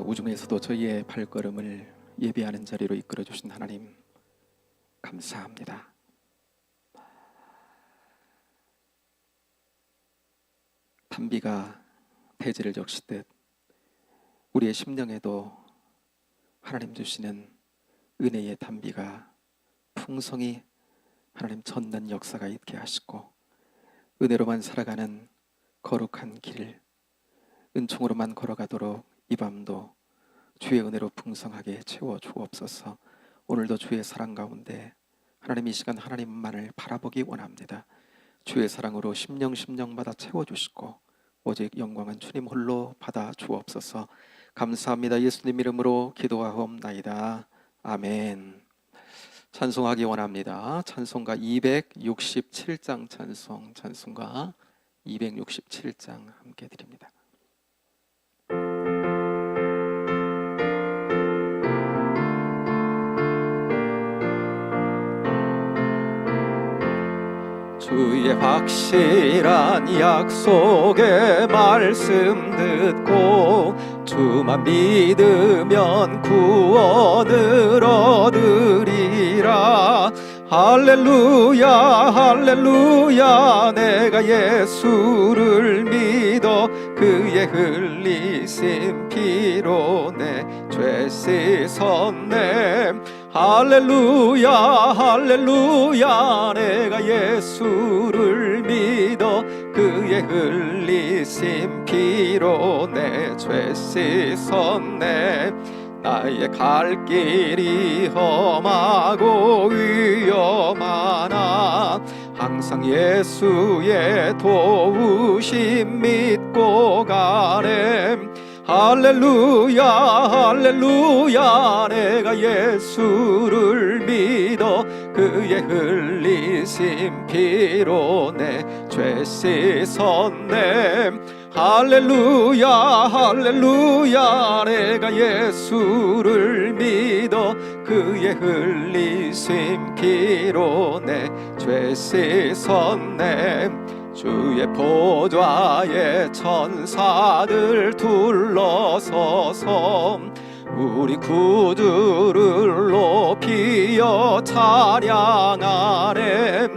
우중에서도 저희의 발걸음을 예배하는 자리로 이끌어 주신 하나님 감사합니다. 단비가 대지를 적시듯 우리의 심령에도 하나님 주시는 은혜의 단비가 풍성히 하나님 젖는 역사가 있게 하시고, 은혜로만 살아가는 거룩한 길, 은총으로만 걸어가도록 이 밤도 주의 은혜로 풍성하게 채워 주옵소서. 오늘도 주의 사랑 가운데 하나님 이 시간 하나님만을 바라보기 원합니다. 주의 사랑으로 심령마다 채워주시고 오직 영광은 주님 홀로 받아 주옵소서. 감사합니다. 예수님 이름으로 기도하옵나이다. 아멘. 찬송하기 원합니다. 찬송가 267장 찬송가 267장 함께 드립니다. 주의 확실한 약속의 말씀 듣고 주만 믿으면 구원을 얻으리라. 할렐루야 할렐루야, 내가 예수를 믿어 그의 흘리신 피로 내 죄 씻었네. 할렐루야 할렐루야, 내가 예수를 믿어 그의 흘리신 피로 내 죄 씻었네. 나의 갈 길이 험하고 위험하나 항상 예수의 도우심 믿고 가네. 할렐루야 할렐루야, 내가 예수를 믿어 그의 흘리신 피로 내 죄 씻었네. 할렐루야 할렐루야, 내가 예수를 믿어 그의 흘리신 피로 내 죄 씻었네. 주의 보좌에 천사들 둘러서서 우리 구주를 높이어 찬양하네.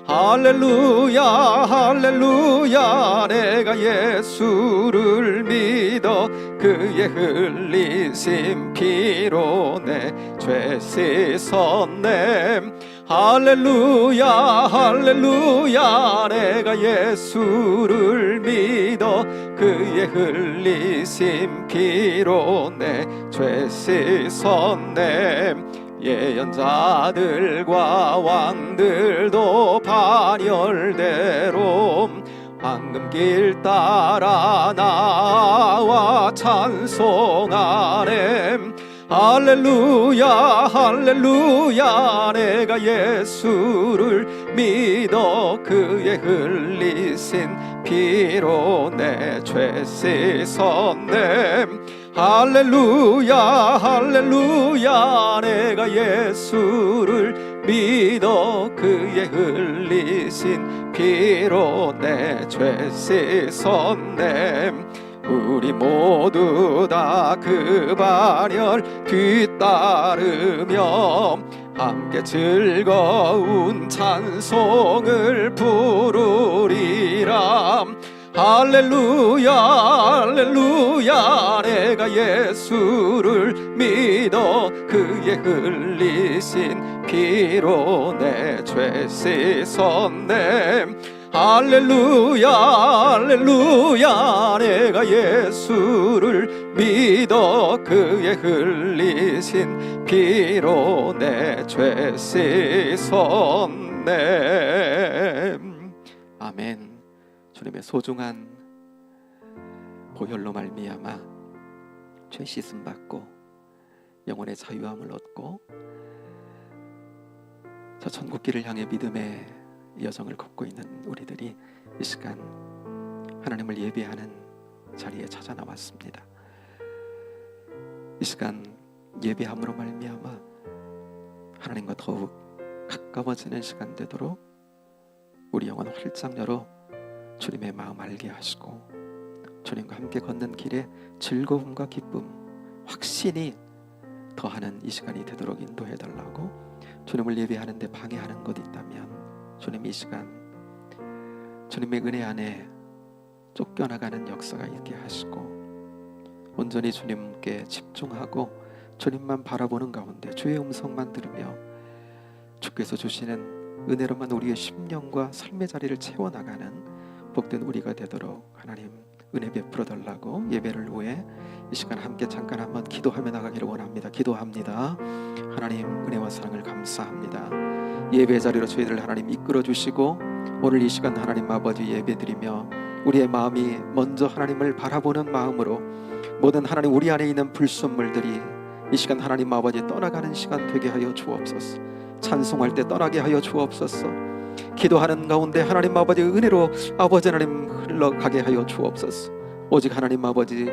할렐루야 할렐루야, 내가 예수를 믿어 그의 흘리신 피로 내 죄 씻었네. 할렐루야 할렐루야, 내가 예수를 믿어 그의 흘리신 피로 내 죄 씻었네. 예언자들과 왕들도 반열대로 황금길 따라 나와 찬송하네. 할렐루야 할렐루야, 내가 예수를 믿어 그의 흘리신 피로 내 죄 씻었네. 할렐루야 할렐루야, 내가 예수를 믿어 그의 흘리신 피로 내 죄 씻었네. 우리 모두 다 그 반열 뒤따르며 함께 즐거운 찬송을 부르리라. 할렐루야 할렐루야, 내가 예수를 믿어 그의 흘리신 피로 내 죄 씻었네. 할렐루야 할렐루야, 내가 예수를 믿어 그의 흘리신 피로 내 죄 씻었네. 아멘. 주님의 소중한 보혈로 말미암아 죄 씻음 받고 영혼의 자유함을 얻고 저 천국길을 향해 믿음의 여정을 걷고 있는 우리들이 이 시간 하나님을 예배하는 자리에 찾아 나왔습니다. 이 시간 예배함으로 말미암아 하나님과 더욱 가까워지는 시간 되도록 우리 영혼 활짝 열어 주님의 마음 알게 하시고 주님과 함께 걷는 길에 즐거움과 기쁨, 확신이 더하는 이 시간이 되도록 인도해달라고, 주님을 예배하는 데 방해하는 것 있다면 주님 이 시간 주님의 은혜 안에 쫓겨나가는 역사가 있게 하시고, 온전히 주님께 집중하고 주님만 바라보는 가운데 주의 음성만 들으며 주께서 주시는 은혜로만 우리의 심령과 삶의 자리를 채워나가는 복된 우리가 되도록 하나님 은혜 베풀어 달라고, 예배를 위해 이 시간 함께 잠깐 한번 기도하며 나가기를 원합니다. 기도합니다. 하나님 은혜와 사랑을 감사합니다. 예배 자리로 저희들 하나님 이끌어 주시고, 오늘 이 시간 하나님 아버지 예배드리며 우리의 마음이 먼저 하나님을 바라보는 마음으로 모든 하나님 우리 안에 있는 불순물들이 이 시간 하나님 아버지 떠나가는 시간 되게 하여 주옵소서. 찬송할 때 떠나게 하여 주옵소서. 기도하는 가운데 하나님 아버지 은혜로 아버지 하나님 흘러가게 하여 주옵소서. 오직 하나님 아버지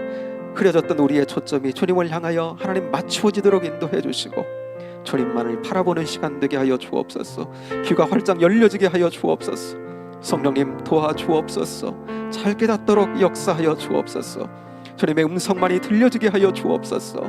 흐려졌던 우리의 초점이 주님을 향하여 하나님 맞추어지도록 인도해 주시고, 주님만을 바라보는 시간 되게 하여 주옵소서. 귀가 활짝 열려지게 하여 주옵소서. 성령님 도와주옵소서. 잘 깨닫도록 역사하여 주옵소서. 주님의 음성만이 들려지게 하여 주옵소서.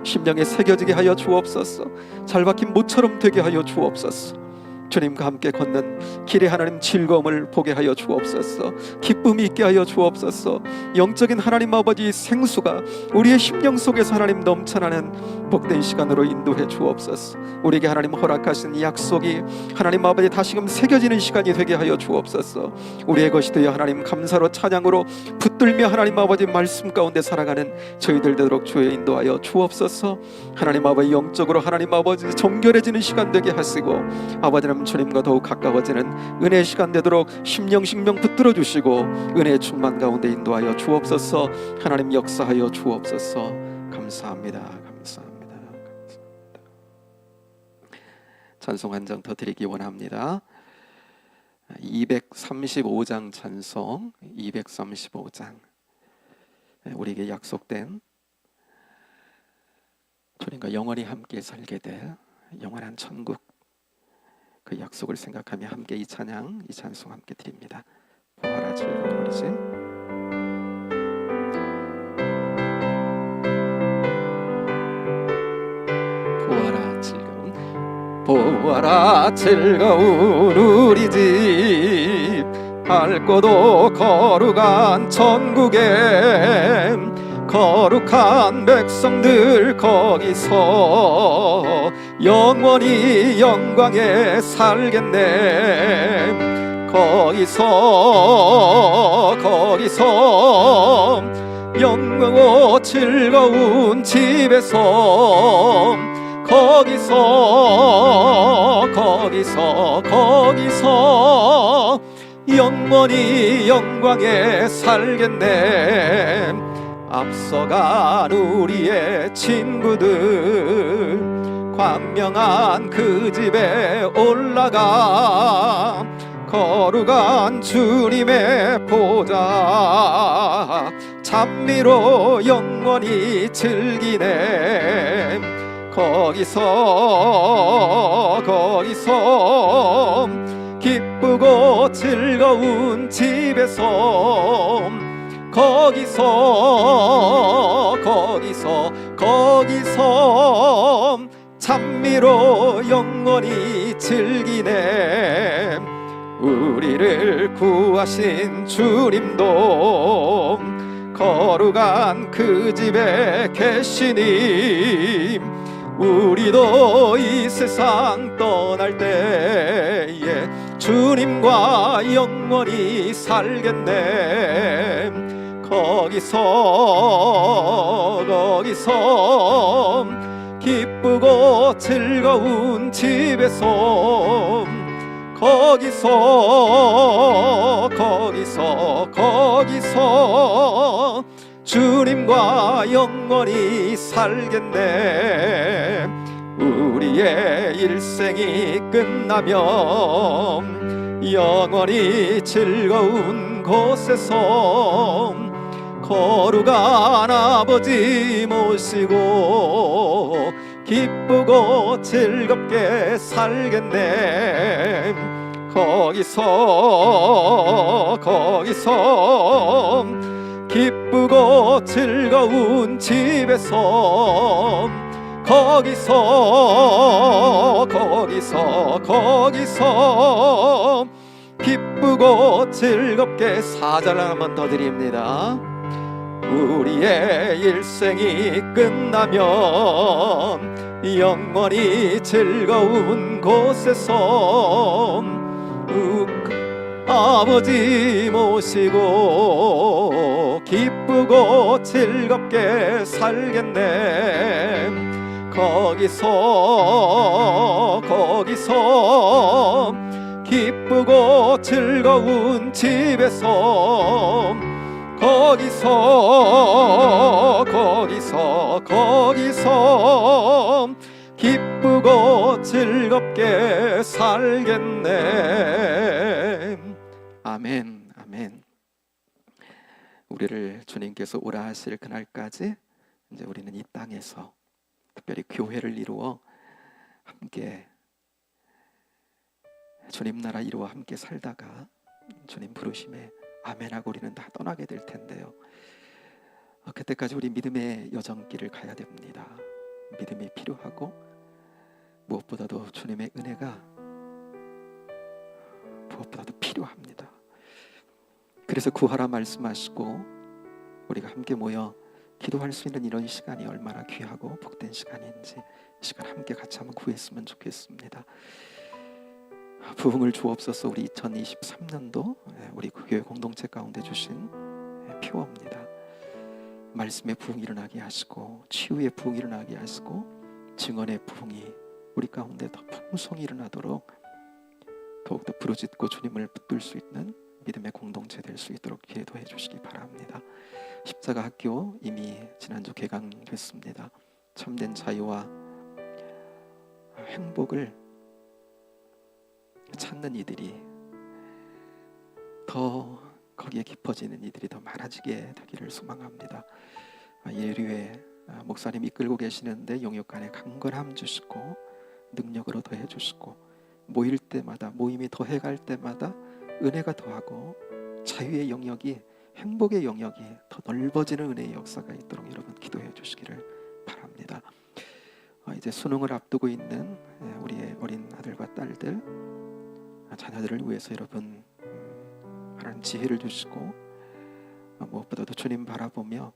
심령에 새겨지게 하여 주옵소서. 잘 박힌 못처럼 되게 하여 주옵소서. 주님과 함께 걷는 길에 하나님 즐거움을 보게 하여 주옵소서. 기쁨이 있게 하여 주옵소서. 영적인 하나님 아버지 생수가 우리의 심령 속에서 하나님 넘쳐나는 복된 시간으로 인도해 주옵소서. 우리에게 하나님 허락하신 약속이 하나님 아버지 다시금 새겨지는 시간이 되게 하여 주옵소서. 우리의 것이 되어 하나님 감사로 찬양으로 붙들며 하나님 아버지 말씀 가운데 살아가는 저희들 되도록 주의 인도하여 주옵소서. 하나님 아버지 영적으로 하나님 아버지 정결해지는 시간 되게 하시고, 아버지 하나님 주님과 더욱 가까워지는 은혜의 시간 되도록 심령 붙들어 주시고 은혜의 충만 가운데 인도하여 주옵소서. 하나님 역사하여 주옵소서. 감사합니다. 감사합니다. 감사합니다. 찬송 한 장 더 드리기 원합니다. 235장 찬송, 235장. 우리에게 약속된 주님과 영원히 함께 살게 될 영원한 천국, 그 약속을 생각하며 함께 이 찬양, 이 찬송 함께 드립니다. 보아라 즐거운 우리 집. 보아라 즐거운, 보아라 즐거운 우리 집, 밝고도 거룩한 천국에 거룩한 백성들 거기서 영원히 영광에 살겠네. 거기서 영광고 즐거운 집에서 거기서 영원히 영광에 살겠네. 앞서간 우리의 친구들 광명한 그 집에 올라가 거룩한 주님의 보좌 찬미로 영원히 즐기네. 거기서 기쁘고 즐거운 집에서 거기서 찬미로 영원히 즐기네. 우리를 구하신 주님도 거룩한 그 집에 계시니 우리도 이 세상 떠날 때에 주님과 영원히 살겠네. 거기서 기쁘고 즐거운 집에서 거기서 주님과 영원히 살겠네. 우리의 일생이 끝나면 영원히 즐거운 곳에서 거룩한 아버지 모시고 기쁘고 즐겁게 살겠네. 거기서 기쁘고 즐거운 집에서 거기서 기쁘고 즐겁게 사절 한번 더 드립니다. 우리의 일생이 끝나면 영원히 즐거운 곳에서 아버지 모시고 기쁘고 즐겁게 살겠네. 거기서 기쁘고 즐거운 집에서 거기서 기쁘고 즐겁게 살겠네. 아멘, 아멘. 우리를 주님께서 오라 하실 그날까지 이제 우리는 이 땅에서 특별히 교회를 이루어 함께 주님 나라 이루어 함께 살다가 주님 부르심에 아멘하고 우리는 다 떠나게 될 텐데요. 그때까지 우리 믿음의 여정길을 가야 됩니다. 믿음이 필요하고 무엇보다도 주님의 은혜가 무엇보다도 필요합니다. 그래서 구하라 말씀하시고 우리가 함께 모여 기도할 수 있는 이런 시간이 얼마나 귀하고 복된 시간인지 이 시간 함께 같이 한번 구했으면 좋겠습니다. 부흥을 주옵소서. 우리 2023년도 우리 교회 공동체 가운데 주신 표어입니다. 말씀의 부흥이 일어나게 하시고 치유의 부흥이 일어나게 하시고 증언의 부흥이 우리 가운데 더 풍성히 일어나도록 더욱더 부르짖고 주님을 붙들 수 있는 믿음의 공동체 될 수 있도록 기도해 주시기 바랍니다. 십자가 학교 이미 지난주 개강됐습니다. 참된 자유와 행복을 찾는 이들이 더 거기에 깊어지는 이들이 더 많아지게 되기를 소망합니다. 예류에 목사님 이끌고 계시는데 영육간에 강건함 주시고 능력으로 더해 주시고 모일 때마다 모임이 더해갈 때마다 은혜가 더하고 자유의 영역이 행복의 영역이 더 넓어지는 은혜의 역사가 있도록 여러분 기도해 주시기를 바랍니다. 이제 수능을 앞두고 있는 우리의 어린 아들과 딸들 자녀들을 위해서 여러분 하나님 지혜를 주시고 무엇보다도 주님 바라보며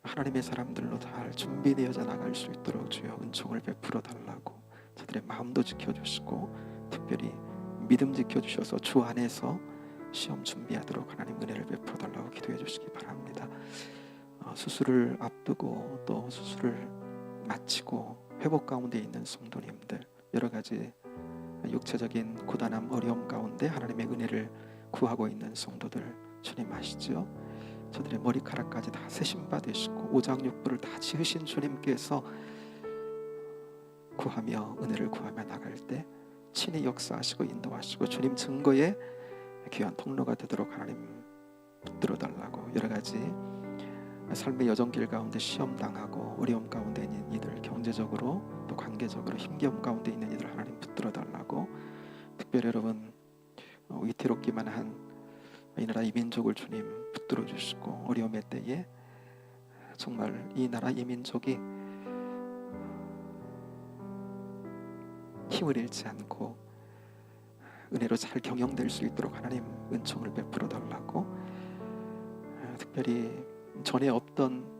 하나님의 사람들로 잘 준비되어져 나갈 수 있도록 주여 은총을 베풀어 달라고 저들의 마음도 지켜주시고 특별히 믿음 지켜주셔서 주 안에서 시험 준비하도록 하나님 은혜를 베풀어 달라고 기도해 주시기 바랍니다. 수술을 앞두고 또 수술을 마치고 회복 가운데 있는 성도님들 여러 가지 육체적인 고단함 어려움 가운데 하나님의 은혜를 구하고 있는 성도들 주님 아시죠? 저들의 머리카락까지 다 세심 받으시고 오장육부를 다 지으신 주님께서 구하며 은혜를 구하며 나갈 때 친히 역사하시고 인도하시고 주님 증거의 귀한 통로가 되도록 하나님 붙들어달라고 여러 가지 삶의 여정길 가운데 시험 당하고 어려움 가운데 있는 이들 경제적으로 또 관계적으로 힘겨움 가운데 있는 이들 하나님 붙들어달라고 특별히 여러분 위태롭기만 한 이 나라 이 민족을 주님 붙들어 주시고 어려움의 때에 정말 이 나라 이 민족이 힘을 잃지 않고 은혜로 잘 경영될 수 있도록 하나님 은총을 베풀어 달라고 특별히 전에 없던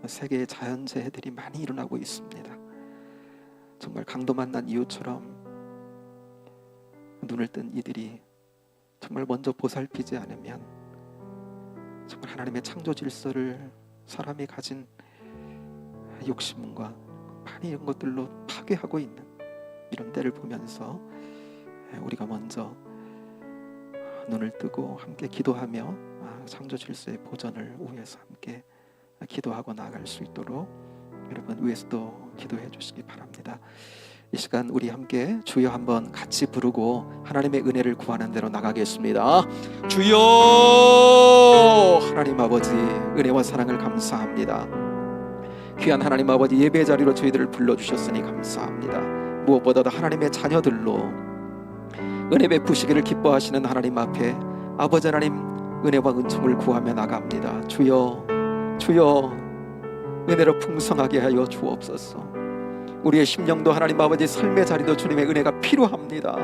세계의 자연재해들이 많이 일어나고 있습니다. 정말 강도 만난 이유처럼 눈을 뜬 이들이 정말 먼저 보살피지 않으면 정말 하나님의 창조 질서를 사람이 가진 욕심과 많이 이런 것들로 파괴하고 있는 이런 때를 보면서 우리가 먼저 눈을 뜨고 함께 기도하며 창조 질서의 보전을 위해서 함께 기도하고 나아갈 수 있도록 여러분 위에서도 기도해 주시기 바랍니다. 이 시간 우리 함께 주여 한번 같이 부르고 하나님의 은혜를 구하는 대로 나가겠습니다. 주여 하나님 아버지 은혜와 사랑을 감사합니다. 귀한 하나님 아버지 예배 자리로 저희들을 불러주셨으니 감사합니다. 무엇보다도 하나님의 자녀들로 은혜 베푸시기를 기뻐하시는 하나님 앞에 아버지 하나님 은혜와 은총을 구하며 나갑니다. 주여 주여 은혜로 풍성하게 하여 주옵소서. 우리의 심령도 하나님 아버지 삶의 자리도 주님의 은혜가 필요합니다.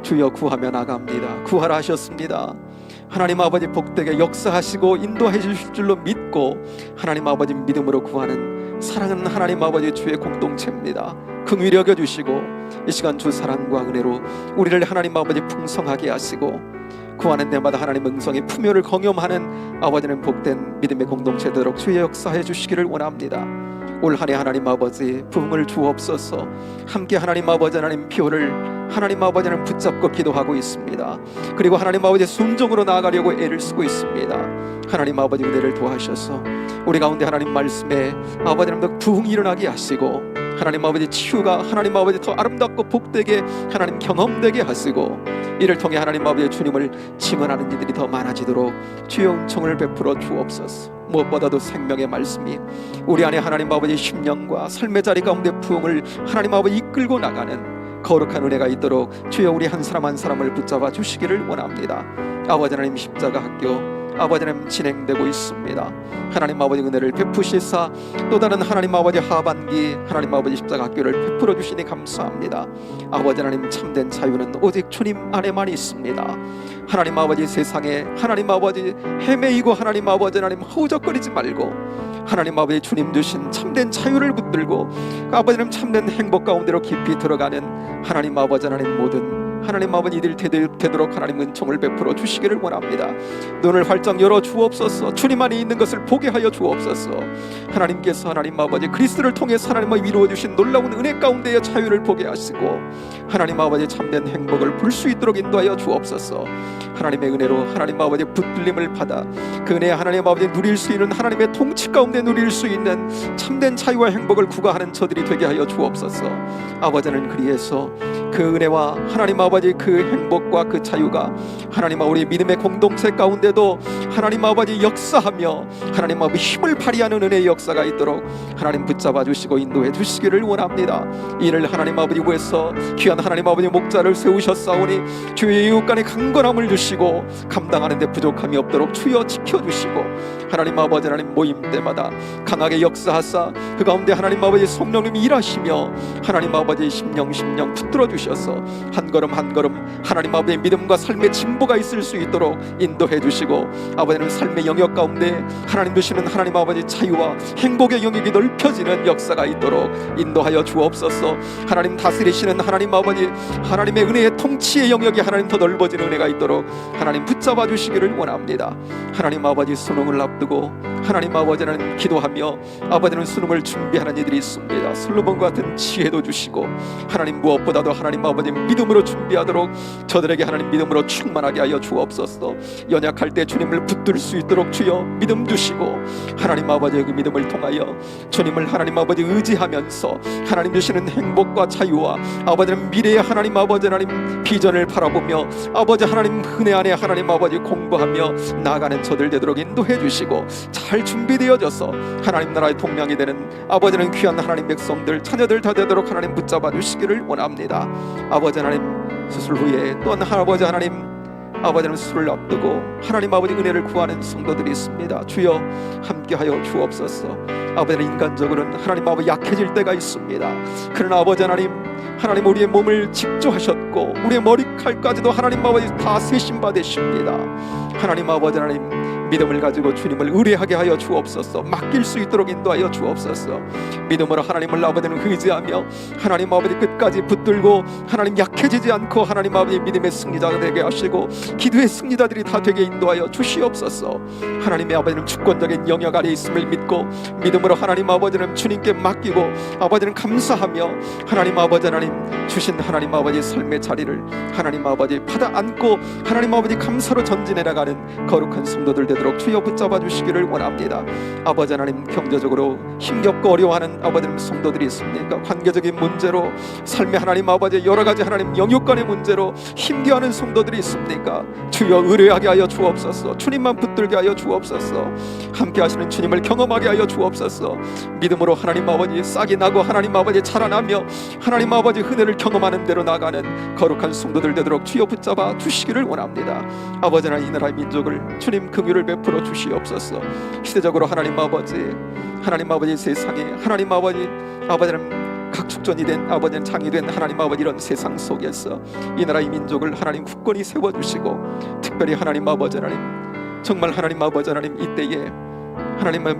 주여 구하며 나갑니다. 구하라 하셨습니다. 하나님 아버지 복되게 역사하시고 인도해 주실 줄로 믿고 하나님 아버지 믿음으로 구하는 사랑하는 하나님 아버지 주의 공동체입니다. 긍휼히 여겨주시고 이 시간 주 사랑과 은혜로 우리를 하나님 아버지 풍성하게 하시고 구하는 데마다 하나님 응성의 품효를 경험하는 아버지는 복된 믿음의 공동체 되도록 주의 역사해 주시기를 원합니다. 올 한해 하나님 아버지 부흥을 주옵소서. 함께 하나님 아버지 하나님 표를 하나님 아버지는 붙잡고 기도하고 있습니다. 그리고 하나님 아버지 순종으로 나아가려고 애를 쓰고 있습니다. 하나님 아버지 은혜를 도와주셔서 우리 가운데 하나님 말씀에 아버지는 더 부흥이 일어나게 하시고 하나님 아버지 치유가 하나님 아버지 더 아름답고 복되게 하나님 경험되게 하시고 이를 통해 하나님 아버지 주님을 증언하는 이들이 더 많아지도록 주의 은총을 베풀어 주옵소서. 무엇보다도 생명의 말씀이 우리 안에 하나님 아버지 심령과 삶의 자리 가운데 부흥을 하나님 아버지 이끌고 나가는 거룩한 은혜가 있도록 주여 우리 한 사람 한 사람을 붙잡아 주시기를 원합니다. 아버지 하나님 십자가 학교 아버지 하나님 진행되고 있습니다. 하나님 아버지 은혜를 베푸시사 또 다른 하나님 아버지 하반기 하나님 아버지 십자가 학교를 베풀어 주시니 감사합니다. 아버지 하나님 참된 자유는 오직 주님 안에만 있습니다. 하나님 아버지 세상에 하나님 아버지 헤매이고 하나님 아버지 하나님 허우적거리지 말고 하나님 아버지 주님 주신 참된 자유를 붙들고 아버지 하나님 참된 행복 가운데로 깊이 들어가는 하나님 아버지 하나님 모든 하나님 아버지 이들 되도록 하나님 은총을 베풀어 주시기를 원합니다. 눈을 활짝 열어 주옵소서. 주님 안에 있는 것을 보게 하여 주옵소서. 하나님께서 하나님 아버지 그리스도를 통해서 하나님 아버지 이루어 주신 놀라운 은혜 가운데의 자유를 보게 하시고 하나님 아버지 참된 행복을 볼 수 있도록 인도하여 주옵소서. 하나님의 은혜로 하나님 아버지 붙들림을 받아 그 은혜 하나님 아버지 누릴 수 있는 하나님의 통치 가운데 누릴 수 있는 참된 자유와 행복을 구가하는 저들이 되게 하여 주옵소서. 아버지는 그리해서 그 은혜와 하나님 아버지 그 행복과 그 자유가 하나님 우리 믿음의 공동체 가운데도 하나님 아버지 역사하며 하나님 아버지 힘을 발휘하는 은혜의 역사가 있도록 하나님 붙잡아 주시고 인도해 주시기를 원합니다. 이를 하나님 아버지 위해서 귀한 하나님 아버지 목자를 세우셨사오니 주의 이웃간의 강건함을 주시고 감당하는 데 부족함이 없도록 주여 지켜주시고 하나님 아버지 하나님 모임 때마다 강하게 역사하사 그 가운데 하나님 아버지 성령님이 일하시며 하나님 아버지 심령 붙들어 주셔서 한 걸음 한 걸음 하나님 아버지의 믿음과 삶의 진보가 있을 수 있도록 인도해 주시고 아버지는 삶의 영역 가운데 하나님 주시는 하나님 아버지 자유와 행복의 영역이 넓혀지는 역사가 있도록 인도하여 주옵소서. 하나님 다스리시는 하나님 아버지 하나님의 은혜의 통치의 영역이 하나님 더 넓어지는 은혜가 있도록 하나님 붙잡아 주시기를 원합니다. 하나님 아버지 수능을 앞두고 하나님 아버지는 기도하며 아버지는 수능을 준비하는 이들이 있습니다. 솔로몬과 같은 지혜도 주시고 하나님 무엇보다도 하나님 아버지 믿음으로 준비하도록 저들에게 하나님 믿음으로 충만하게 하여 주옵소서. 연약할 때 주님을 붙들 수 있도록 주여 믿음 주시고 하나님 아버지의 그 믿음을 통하여 주님을 하나님 아버지 의지하면서 하나님 주시는 행복과 자유와 아버지는 미래의 하나님 아버지 하나님 비전을 바라보며 아버지 하나님 은혜 안에 하나님 아버지 공부하며 나아가는 저들 되도록 인도해 주시고 잘 준비되어져서 하나님 나라의 동량이 되는 아버지는 귀한 하나님 백성들 자녀들 다 되도록 하나님 붙잡아 주시기를 원합니다. 아버지 하나님 수술 후에 또한 아버지 하나님 수술을 앞두고 하나님 아버지 은혜를 구하는 성도들이 있습니다. 주여 함께하여 주옵소서. 아버지는 인간적으로는 하나님 아버지 약해질 때가 있습니다. 그러나 아버지 하나님 우리의 몸을 직조하셨고 우리의 머리칼까지도 하나님 아버지 다 세신 바 되십니다. 하나님 아버지 하나님 믿음을 가지고 주님을 의뢰하게 하여 주옵소서. 맡길 수 있도록 인도하여 주옵소서. 믿음으로 하나님을 아버지는 의지하며 하나님 아버지 끝까지 붙들고 하나님 약해지지 않고 하나님 아버지 믿음의 승리자가 되게 하시고 기도의 승리자들이 다 되게 인도하여 주시옵소서. 하나님의 아버지는 주권적인 영역 아래 있음을 믿고 믿음으로 하나님 아버지는 주님께 맡기고 아버지는 감사하며 하나님 아버지 하나님 주신 하나님 아버지 삶의 자리를 하나님 아버지 받아 안고 하나님 아버지 감사로 전진해 나가는 거룩한 성도들 되도록 주여 붙잡아 주시기를 원합니다. 아버지 하나님 경제적으로 힘겹고 어려워하는 아버지 하나님 성도들이 있습니까? 관계적인 문제로 삶의 하나님 아버지 여러 가지 하나님 영역간의 문제로 힘겨워하는 성도들이 있습니까? 주여 의뢰하게 하여 주옵소서. 주님만 붙들게 하여 주옵소서. 함께 하시는 주님을 경험하게 하여 주옵소서. 믿음으로 하나님 아버지 싹이 나고 하나님 아버지 자라나며 하나님 아버지 은혜를 경험하는 대로 나가는 거룩한 성도들 되도록 주여 붙잡아 주시기를 원합니다. 아버지 하나님 이 나라의 민족을 주님 긍휼을 베풀어 주시옵소서. 시대적으로 하나님 아버지 세상에 하나님 아버지는 각축전이 된 아버지는 장이 된 하나님 아버지 이런 세상 속에서 이 나라 이 민족을 하나님 굳건히 세워주시고 특별히 하나님 아버지 하나님 정말 하나님 아버지 하나님 이때에 하나님의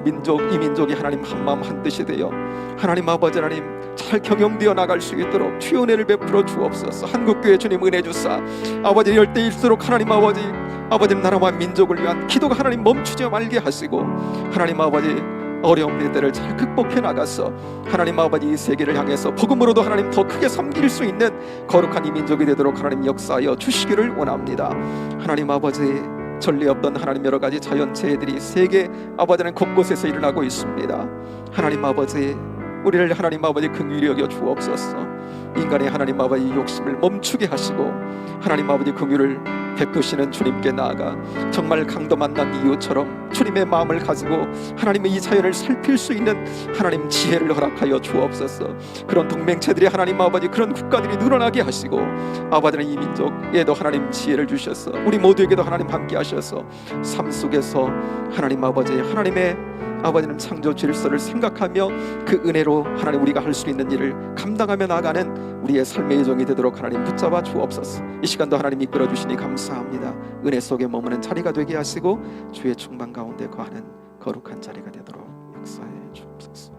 이 민족이 하나님 한마음 한뜻이 되어 하나님 아버지 하나님 잘 경영되어 나갈 수 있도록 주의 은혜를 베풀어 주옵소서. 한국교회 주님 은혜 주사 아버지 이럴 때일수록 하나님 아버지 나라와 민족을 위한 기도가 하나님 멈추지 말게 하시고 하나님 아버지 어려운 일들을 잘 극복해 나가서 하나님 아버지 이 세계를 향해서 복음으로도 하나님 더 크게 섬길 수 있는 거룩한 이 민족이 되도록 하나님 역사하여 주시기를 원합니다. 하나님 아버지 전례 없던 하나님 여러 가지 자연재해들이 세계 아버지는 곳곳에서 일어나고 있습니다. 하나님 아버지 우리를 하나님 아버지 긍휼히 여겨 주옵소서. 인간의 하나님 아버지 욕심을 멈추게 하시고 하나님 아버지 긍휼을 베푸시는 주님께 나아가 정말 강도 만난 이유처럼 주님의 마음을 가지고 하나님의 이 자연을 살필 수 있는 하나님 지혜를 허락하여 주옵소서. 그런 동맹체들이 하나님 아버지 그런 국가들이 늘어나게 하시고 아버지는 이 민족에도 하나님 지혜를 주셔서 우리 모두에게도 하나님 함께 하셔서 삶 속에서 하나님 아버지 하나님의 아버지는 창조 질서를 생각하며 그 은혜로 하나님 우리가 할 수 있는 일을 감당하며 나가는 우리의 삶의 여정이 되도록 하나님 붙잡아 주옵소서. 이 시간도 하나님 이끌어 주시니 감사합니다. 은혜 속에 머무는 자리가 되게 하시고 주의 충만 가운데 거하는 거룩한 자리가 되도록 역사해 주옵소서.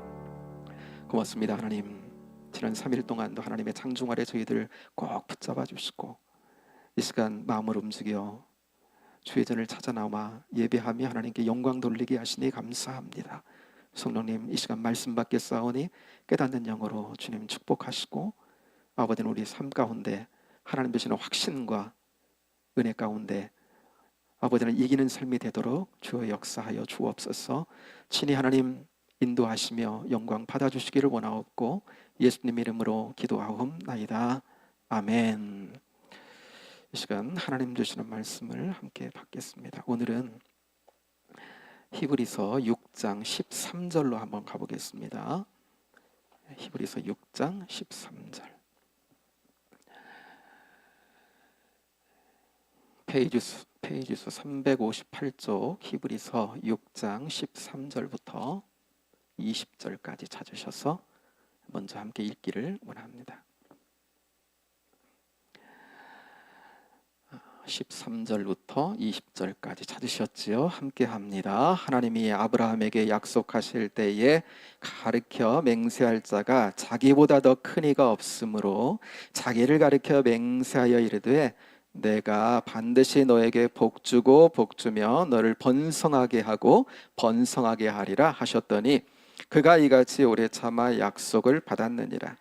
고맙습니다. 하나님 지난 3일 동안도 하나님의 장중 아래 저희들 꼭 붙잡아 주시고 이 시간 마음을 움직여 주의 전을 찾아 나와 예배하며 하나님께 영광 돌리게 하시니 감사합니다. 성령님 이 시간 말씀 받게 싸우니 깨닫는 영으로 주님 축복하시고 아버지는 우리 삶 가운데 하나님 주시는 확신과 은혜 가운데 아버지는 이기는 삶이 되도록 주여 역사하여 주옵소서. 친히 하나님 인도하시며 영광 받아주시기를 원하옵고 예수님 이름으로 기도하옵나이다. 아멘. 이 시간 하나님 주시는 말씀을 함께 받겠습니다. 오늘은 히브리서 6장 13절로 한번 가보겠습니다. 히브리서 6장 13절. 페이지수 358쪽 히브리서 6장 13절부터 20절까지 찾으셔서 먼저 함께 읽기를 원합니다. 13절부터 20절까지 찾으셨지요? 함께 합니다. 하나님이 아브라함에게 약속하실 때에 가르쳐 맹세할 자가 자기보다 더 큰 이가 없으므로 자기를 가르쳐 맹세하여 이르되 내가 반드시 너에게 복주고 복주며 너를 번성하게 하고 번성하게 하리라 하셨더니 그가 이같이 오래 참아 약속을 받았느니라.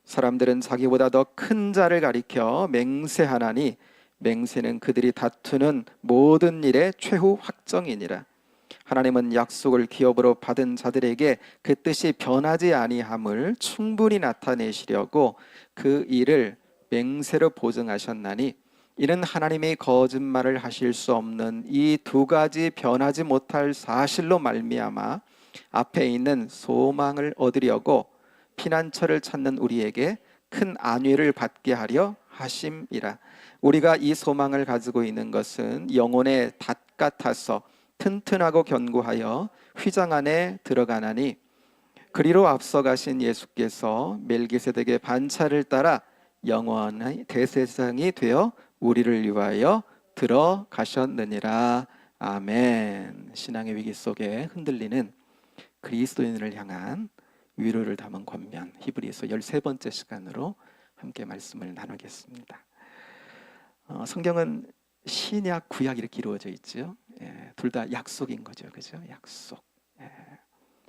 사람들은 자기보다 더 큰 자를 가리켜 맹세하나니 맹세는 그들이 다투는 모든 일의 최후 확정이니라. 하나님은 약속을 기업으로 받은 자들에게 그 뜻이 변하지 아니함을 충분히 나타내시려고 그 일을 맹세로 보증하셨나니 이는 하나님이 거짓말을 하실 수 없는 이 두 가지 변하지 못할 사실로 말미암아 앞에 있는 소망을 얻으려고 피난처를 찾는 우리에게 큰 안위를 받게 하려 하심이라. 우리가 이 소망을 가지고 있는 것은 영혼의 닷 같아서 튼튼하고 견고하여 휘장 안에 들어가나니 그리로 앞서가신 예수께서 멜기세덱의 반차를 따라 영원의 대제사장이 되어 우리를 위하여 들어가셨느니라. 아멘. 신앙의 위기 속에 흔들리는 그리스도인을 향한 위로를 담은 권면 히브리서 13번째 시간으로 함께 말씀을 나누겠습니다. 성경은 신약 구약 이렇게 이루어져 있죠. 둘 다 약속인 거죠, 그죠? 약속.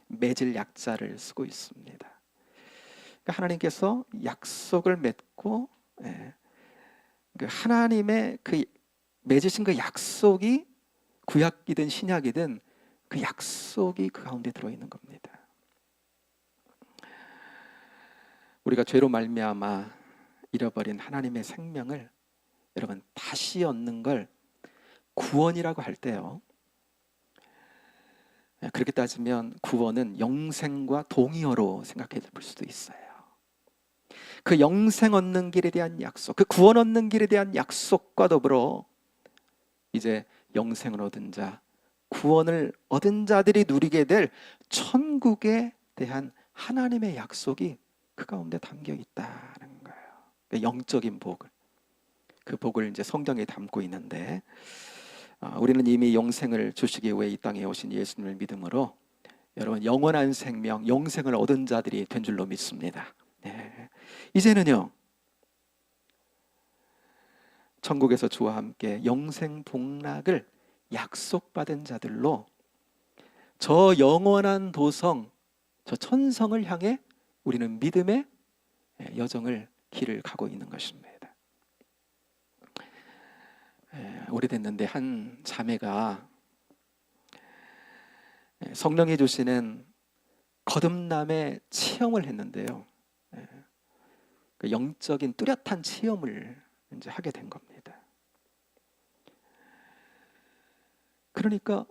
맺을 약자를 쓰고 있습니다. 그러니까 하나님께서 약속을 맺고 그 하나님의 그 맺으신 그 약속이 구약이든 신약이든 그 약속이 그 가운데 들어있는 겁니다. 우리가 죄로 말미암아 잃어버린 하나님의 생명을 여러분 다시 얻는 걸 구원이라고 할 때요, 그렇게 따지면 구원은 영생과 동의어로 생각해 볼 수도 있어요. 그 영생 얻는 길에 대한 약속, 그 구원 얻는 길에 대한 약속과 더불어 이제 영생을 얻은 자, 구원을 얻은 자들이 누리게 될 천국에 대한 하나님의 약속이 그 가운데 담겨 있다는 거예요. 영적인 복을, 그 복을 이제 성경에 담고 있는데, 우리는 이미 영생을 주시기 위해 이 땅에 오신 예수님을 믿음으로 여러분 영원한 생명, 영생을 얻은 자들이 된 줄로 믿습니다. 네. 이제는요, 천국에서 주와 함께 영생 복락을 약속받은 자들로 저 영원한 도성, 저 천성을 향해 우리는 믿음의 여정을, 길을 가고 있는 것입니다. 오래됐는데 한 자매가 성령이 주시는 거듭남의 체험을 했는데요, 그 영적인 뚜렷한 체험을 이제 하게 된 겁니다. 그러니까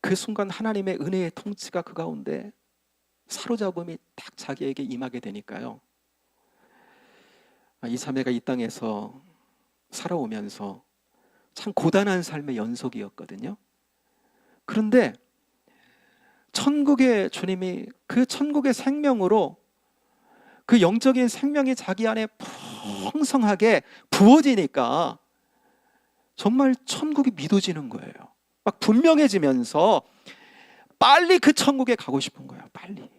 그 순간 하나님의 은혜의 통치가 그 가운데 사로잡음이 딱 자기에게 임하게 되니까요, 이 자매가 이 땅에서 살아오면서 참 고단한 삶의 연속이었거든요. 그런데 천국의 주님이 그 천국의 생명으로 그 영적인 생명이 자기 안에 풍성하게 부어지니까 정말 천국이 믿어지는 거예요. 막 분명해지면서 빨리 그 천국에 가고 싶은 거예요. 빨리.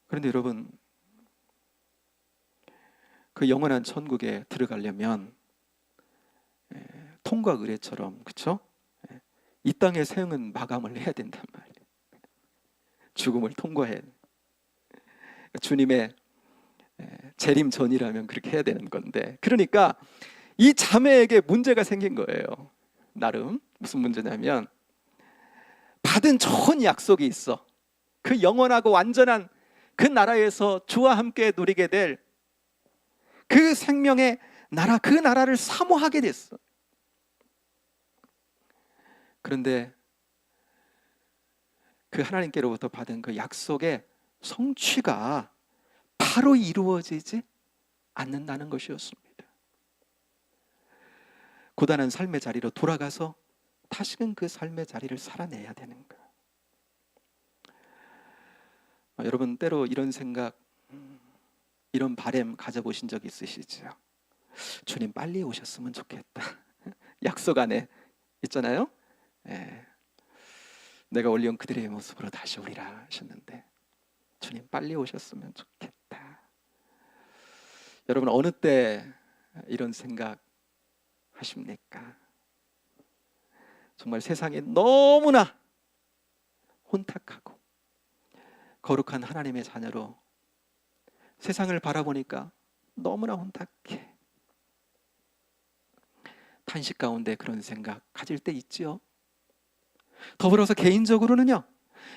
그런데 여러분, 그 영원한 천국에 들어가려면 통과 의례처럼, 그렇죠? 이 땅의 생은 마감을 해야 된단 말이에요. 죽음을 통과해. 주님의 재림 전이라면 그렇게 해야 되는 건데, 그러니까 이 자매에게 문제가 생긴 거예요. 나름. 무슨 문제냐면, 받은 좋은 약속이 있어. 그 영원하고 완전한 그 나라에서 주와 함께 누리게 될 그 생명의 나라, 그 나라를 사모하게 됐어. 그런데 그 하나님께로부터 받은 그 약속의 성취가 바로 이루어지지 않는다는 것이었습니다. 고단한 삶의 자리로 돌아가서 다시금 그 삶의 자리를 살아내야 되는 거예요. 여러분, 때로 이런 생각, 이런 바람 가져보신 적 있으시죠? 주님 빨리 오셨으면 좋겠다. 약속 안에 있잖아요. 내가 올려온 그들의 모습으로 다시 오리라 하셨는데 주님 빨리 오셨으면 좋겠다. 여러분, 어느 때 이런 생각 하십니까? 정말 세상에 너무나 혼탁하고 거룩한 하나님의 자녀로 세상을 바라보니까 너무나 혼탁해. 탄식 가운데 그런 생각 가질 때 있지요. 더불어서 개인적으로는요,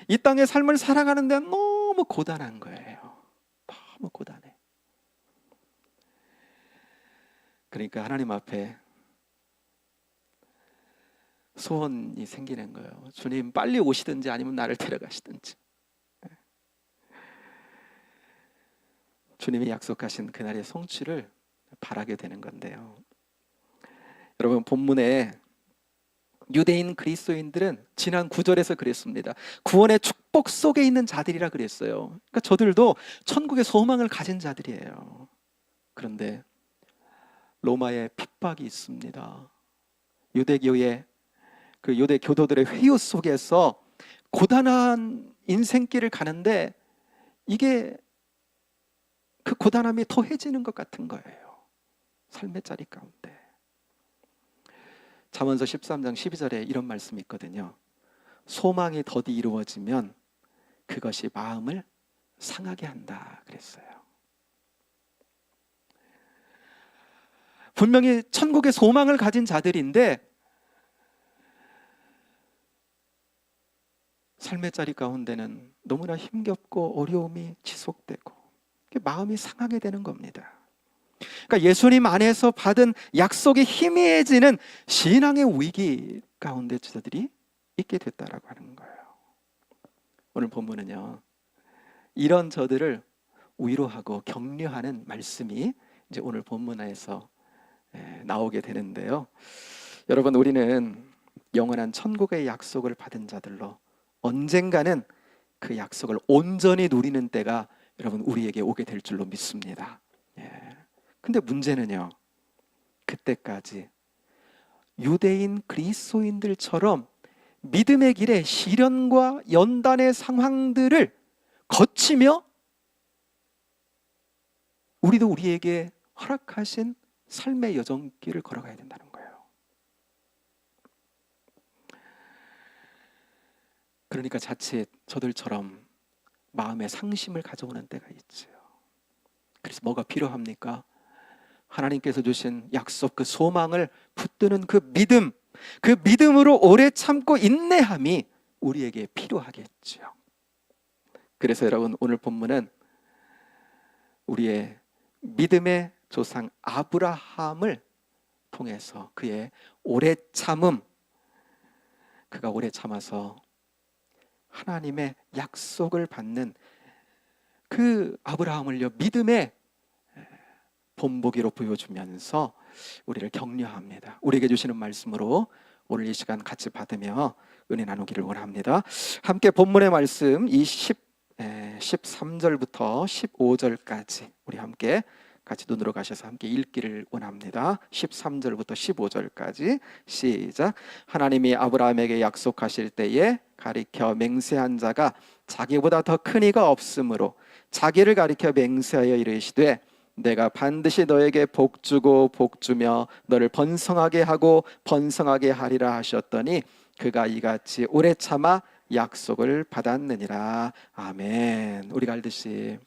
이 땅의 삶을 살아가는데 너무 고단한 거예요. 너무 고단해. 그러니까 하나님 앞에 소원이 생기는 거예요. 주님 빨리 오시든지 아니면 나를 데려가시든지. 주님이 약속하신 그날의 성취를 바라게 되는 건데요. 여러분, 본문에 유대인 그리스도인들은 지난 9절에서 그랬습니다. 구원의 축복 속에 있는 자들이라 그랬어요. 그러니까 저들도 천국의 소망을 가진 자들이에요. 그런데 로마의 핍박이 있습니다. 유대교의 그 유대 교도들의 회유 속에서 고단한 인생길을 가는데 이게 그 고단함이 더해지는 것 같은 거예요. 삶의 자리 가운데. 잠언서 13장 12절에 이런 말씀이 있거든요. 소망이 더디 이루어지면 그것이 마음을 상하게 한다 그랬어요. 분명히 천국의 소망을 가진 자들인데 삶의 자리 가운데는 너무나 힘겹고 어려움이 지속되고 마음이 상하게 되는 겁니다. 그러니까 예수님 안에서 받은 약속이 희미해지는 신앙의 위기 가운데 저들이 있게 됐다라고 하는 거예요. 오늘 본문은요, 이런 저들을 위로하고 격려하는 말씀이 이제 오늘 본문에서 나오게 되는데요. 여러분, 우리는 영원한 천국의 약속을 받은 자들로 언젠가는 그 약속을 온전히 누리는 때가 여러분 우리에게 오게 될 줄로 믿습니다. 근데 문제는요, 그때까지 유대인 그리스도인들처럼 믿음의 길에 시련과 연단의 상황들을 거치며 우리도 우리에게 허락하신 삶의 여정길을 걸어가야 된다는 거예요. 그러니까 자칫 저들처럼 마음에 상심을 가져오는 때가 있죠. 그래서 뭐가 필요합니까? 하나님께서 주신 약속, 그 소망을 붙드는 그 믿음, 그 믿음으로 오래 참고 인내함이 우리에게 필요하겠죠. 그래서 여러분, 오늘 본문은 우리의 믿음의 조상 아브라함을 통해서 그의 오래 참음, 그가 오래 참아서 하나님의 약속을 받는 그 아브라함을요, 믿음의 본보기로 보여주면서 우리를 격려합니다. 우리에게 주시는 말씀으로 오늘 이 시간 같이 받으며 은혜 나누기를 원합니다. 함께 본문의 말씀 13절부터 15절까지 우리 함께 같이 눈으로 가셔서 함께 읽기를 원합니다. 13절부터 15절까지 시작. 하나님이 아브라함에게 약속하실 때에 가리켜 맹세한 자가 자기보다 더 큰 이가 없으므로 자기를 가리켜 맹세하여 이르시되 내가 반드시 너에게 복주고 복주며 너를 번성하게 하고 번성하게 하리라 하셨더니 그가 이같이 오래 참아 약속을 받았느니라. 아멘. 우리가 알듯이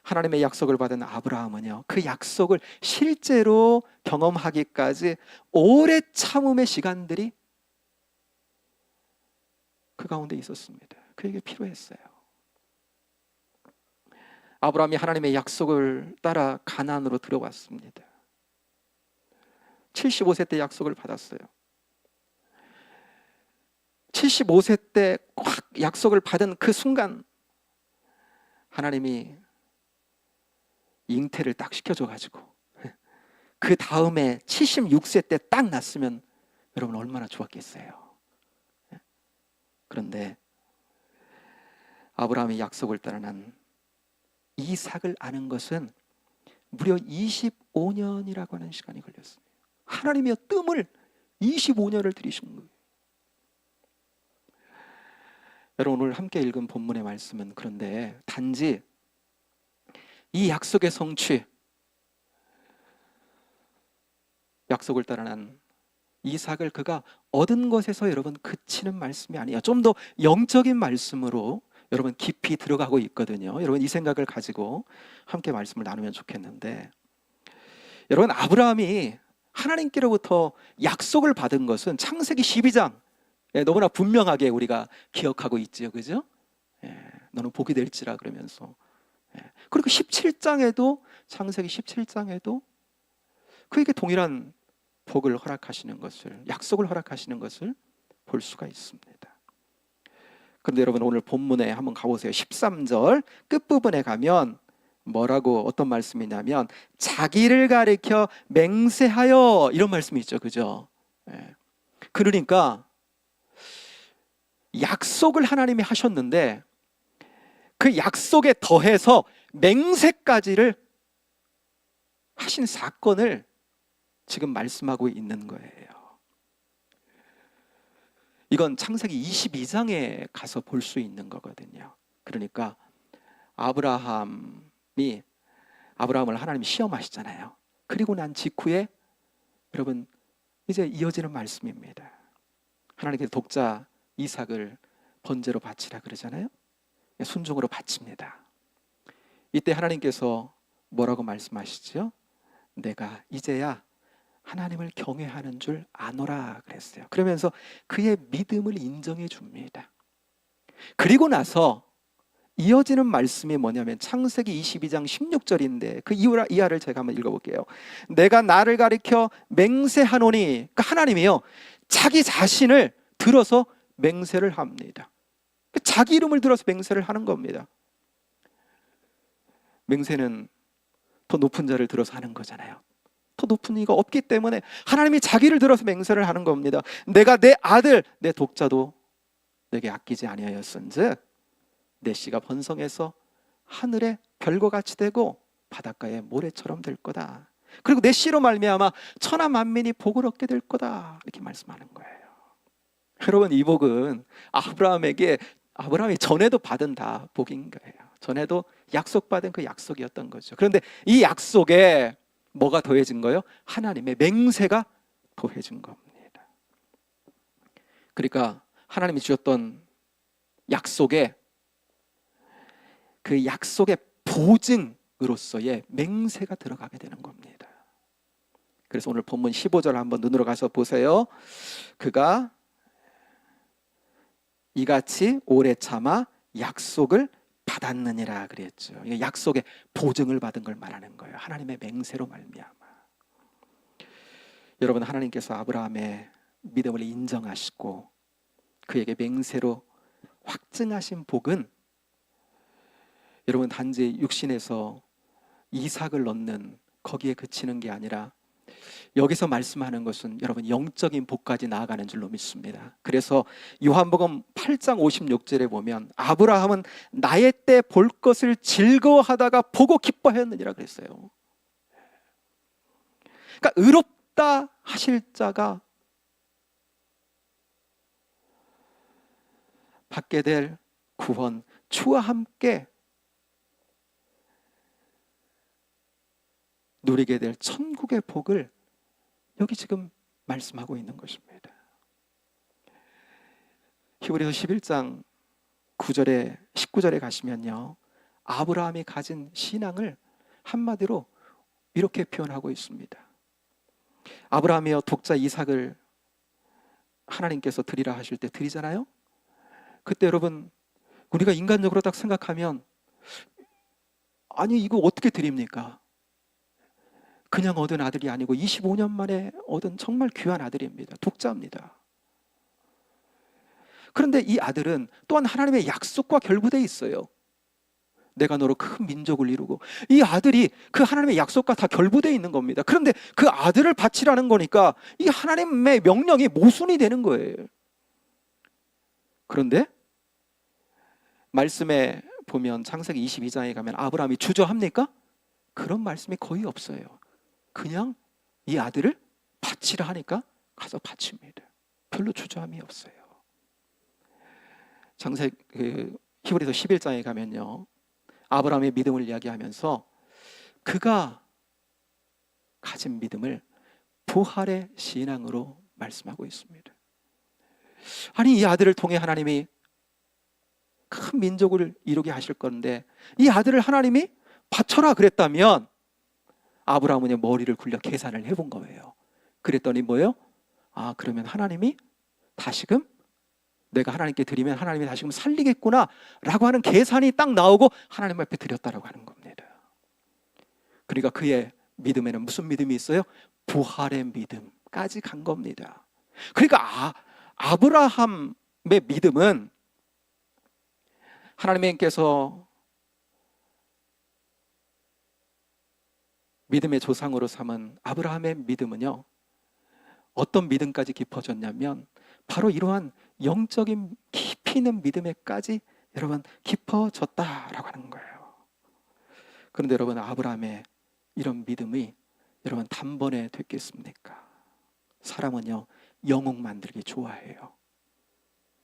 하나님의 약속을 받은 아브라함은요, 그 약속을 실제로 경험하기까지 오래 참음의 시간들이 그 가운데 있었습니다. 그에게 필요했어요. 아브라함이 하나님의 약속을 따라 가나안으로 들어왔습니다. 75세 때 약속을 받았어요. 75세 때 확 약속을 받은 그 순간 하나님이 잉태를 딱 시켜줘가지고 그 다음에 76세 때 딱 났으면 여러분 얼마나 좋았겠어요. 그런데 아브라함이 약속을 따라 난 이삭을 아는 것은 무려 25년이라고 하는 시간이 걸렸습니다. 하나님의 뜸을 25년을 들이신 거예요. 여러분, 오늘 함께 읽은 본문의 말씀은 그런데 단지 이 약속의 성취, 약속을 따라 난 이삭을 그가 얻은 것에서 여러분 그치는 말씀이 아니에요. 좀 더 영적인 말씀으로 여러분 깊이 들어가고 있거든요. 여러분 이 생각을 가지고 함께 말씀을 나누면 좋겠는데, 여러분 아브라함이 하나님께로부터 약속을 받은 것은 창세기 12장 너무나 분명하게 우리가 기억하고 있지요, 그죠? 너는 복이 될지라 그러면서, 그리고 17장에도 창세기 17장에도 그에게 동일한 복을 허락하시는 것을, 약속을 허락하시는 것을 볼 수가 있습니다. 그런데 여러분 오늘 본문에 한번 가보세요. 13절 끝부분에 가면 뭐라고, 어떤 말씀이냐면 자기를 가리켜 맹세하여, 이런 말씀이 있죠, 그죠? 그러니까 약속을 하나님이 하셨는데 그 약속에 더해서 맹세까지를 하신 사건을 지금 말씀하고 있는 거예요. 이건 창세기 22장에 가서 볼 수 있는 거거든요. 그러니까 아브라함을 하나님이 시험하시잖아요. 그리고 난 직후에 여러분 이제 이어지는 말씀입니다. 하나님께서 독자 이삭을 번제로 바치라 그러잖아요. 순종으로 바칩니다. 이때 하나님께서 뭐라고 말씀하시죠? 내가 이제야 하나님을 경외하는 줄 아노라 그랬어요. 그러면서 그의 믿음을 인정해 줍니다. 그리고 나서 이어지는 말씀이 뭐냐면 창세기 22장 16절인데 그 이하를 제가 한번 읽어볼게요. 내가 나를 가리켜 맹세하노니, 그러니까 하나님이요 자기 자신을 들어서 맹세를 합니다. 자기 이름을 들어서 맹세를 하는 겁니다. 맹세는 더 높은 자를 들어서 하는 거잖아요. 더 높은 이가 없기 때문에 하나님이 자기를 들어서 맹세를 하는 겁니다. 내가 내 아들 내 독자도 내게 아끼지 아니하였은즉 내 씨가 번성해서 하늘의 별과 같이 되고 바닷가의 모래처럼 될 거다. 그리고 내 씨로 말미암아 천하 만민이 복을 얻게 될 거다. 이렇게 말씀하는 거예요. 여러분, 이 복은 아브라함이 전에도 받은 다 복인 거예요. 전에도 약속받은 그 약속이었던 거죠. 그런데 이 약속에 뭐가 더해진 거예요? 하나님의 맹세가 더해진 겁니다. 그러니까 하나님이 주셨던 약속에 그 약속의 보증으로서의 맹세가 들어가게 되는 겁니다. 그래서 오늘 본문 15절 한번 눈으로 가서 보세요. 그가 이같이 오래 참아 약속을 받았느니라 그랬죠. 이게 약속의 보증을 받은 걸 말하는 거예요. 하나님의 맹세로 말미암아. 여러분, 하나님께서 아브라함의 믿음을 인정하시고 그에게 맹세로 확증하신 복은 여러분 단지 육신에서 이삭을 얻는 거기에 그치는 게 아니라 여기서 말씀하는 것은 여러분 영적인 복까지 나아가는 줄로 믿습니다. 그래서 요한복음 8장 56절에 보면 아브라함은 나의 때 볼 것을 즐거워하다가 보고 기뻐하였느니라 그랬어요. 그러니까 의롭다 하실 자가 받게 될 구원, 주와 함께 누리게 될 천국의 복을 여기 지금 말씀하고 있는 것입니다. 히브리서 11장 9절에 19절에 가시면요, 아브라함이 가진 신앙을 한마디로 이렇게 표현하고 있습니다. 아브라함이여 독자 이삭을 하나님께서 드리라 하실 때 드리잖아요. 그때 여러분 우리가 인간적으로 딱 생각하면 아니 이거 어떻게 드립니까? 그냥 얻은 아들이 아니고 25년 만에 얻은 정말 귀한 아들입니다. 독자입니다. 그런데 이 아들은 또한 하나님의 약속과 결부되어 있어요. 내가 너로 큰 민족을 이루고, 이 아들이 그 하나님의 약속과 다 결부되어 있는 겁니다. 그런데 그 아들을 바치라는 거니까 이 하나님의 명령이 모순이 되는 거예요. 그런데 말씀에 보면 창세기 22장에 가면 아브라함이 주저합니까? 그런 말씀이 거의 없어요. 그냥 이 아들을 바치라 하니까 가서 바칩니다. 별로 주저함이 없어요. 히브리서 11장에 가면요, 아브라함의 믿음을 이야기하면서 그가 가진 믿음을 부활의 신앙으로 말씀하고 있습니다. 아니 이 아들을 통해 하나님이 큰 민족을 이루게 하실 건데 이 아들을 하나님이 바쳐라 그랬다면 아브라함은 머리를 굴려 계산을 해본 거예요. 그랬더니 뭐예요? 아, 그러면 하나님이 다시금 내가 하나님께 드리면 하나님이 다시금 살리겠구나 라고 하는 계산이 딱 나오고 하나님 앞에 드렸다라고 하는 겁니다. 그러니까 그의 믿음에는 무슨 믿음이 있어요? 부활의 믿음까지 간 겁니다. 그러니까 아브라함의 믿음은 하나님께서 믿음의 조상으로 삼은 아브라함의 믿음은요, 어떤 믿음까지 깊어졌냐면 바로 이러한 영적인 깊이 있는 믿음에까지 여러분 깊어졌다라고 하는 거예요. 그런데 여러분, 아브라함의 이런 믿음이 여러분 단번에 됐겠습니까? 사람은요 영웅 만들기 좋아해요.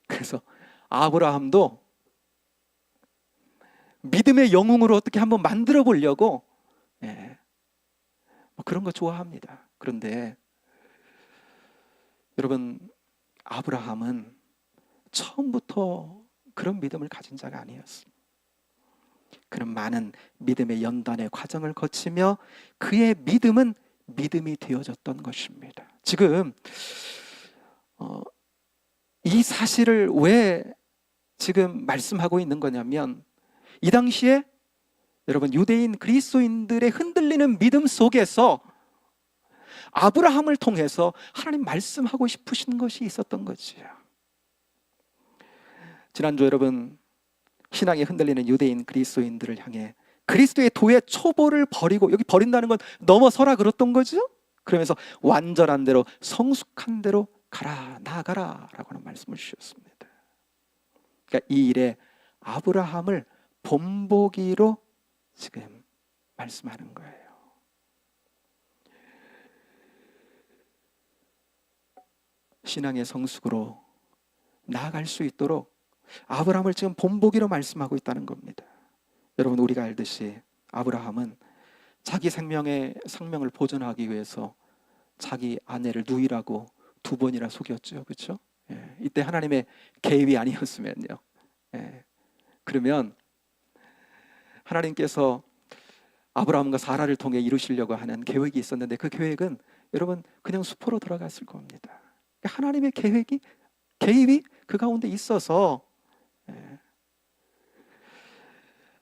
그래서 아브라함도 믿음의 영웅으로 어떻게 한번 만들어 보려고 그런 거 좋아합니다. 그런데 여러분, 아브라함은 처음부터 그런 믿음을 가진 자가 아니었습니다. 그는 많은 믿음의 연단의 과정을 거치며 그의 믿음은 믿음이 되어졌던 것입니다. 지금 이 사실을 왜 지금 말씀하고 있는 거냐면, 이 당시에 여러분 유대인 그리스도인들의 흔들리는 믿음 속에서 아브라함을 통해서 하나님 말씀하고 싶으신 것이 있었던 거지요. 지난주 여러분 신앙이 흔들리는 유대인 그리스도인들을 향해 그리스도의 도의 초보를 버리고, 여기 버린다는 건 넘어서라 그랬던 거죠. 그러면서 완전한 대로 성숙한 대로 가라, 나아가라 라고 하는 말씀을 주셨습니다. 그러니까 이 일에 아브라함을 본보기로 지금 말씀하는 거예요. 신앙의 성숙으로 나아갈 수 있도록 아브라함을 지금 본보기로 말씀하고 있다는 겁니다. 여러분, 우리가 알듯이 아브라함은 자기 생명을 보존하기 위해서 자기 아내를 누이라고 2번이나 속였죠. 그렇죠? 예, 이때 하나님의 계획이 아니었으면요. 예, 그러면 하나님께서 아브라함과 사라를 통해 이루시려고 하는 계획이 있었는데 그 계획은 여러분 그냥 수포로 들어갔을 겁니다. 하나님의 개입이 그 가운데 있어서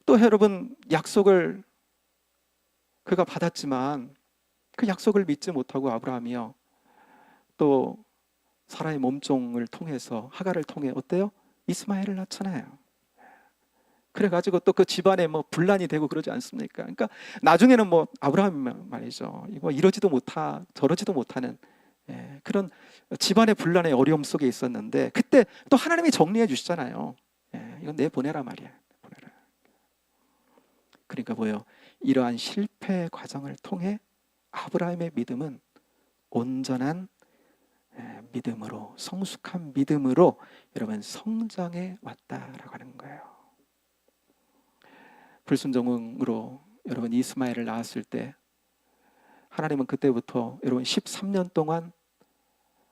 또 여러분 약속을 그가 받았지만 그 약속을 믿지 못하고 아브라함이요 또 사라의 몸종을 통해서 하갈을 통해 어때요? 이스마엘을 낳잖아요. 그래가지고 또 그 집안에 뭐 분란이 되고 그러지 않습니까? 그러니까 나중에는 뭐 아브라함 말이죠. 이거 이러지도 저러지도 못하는 그런 집안의 분란의 어려움 속에 있었는데 그때 또 하나님이 정리해 주시잖아요. 이건 내보내라 말이야. 보내라. 그러니까 뭐예요? 이러한 실패 과정을 통해 아브라함의 믿음은 온전한 믿음으로, 성숙한 믿음으로 여러분 성장해 왔다라고 하는 거예요. 불순종으로 여러분 이스마엘을 낳았을 때 하나님은 그때부터 여러분 13년 동안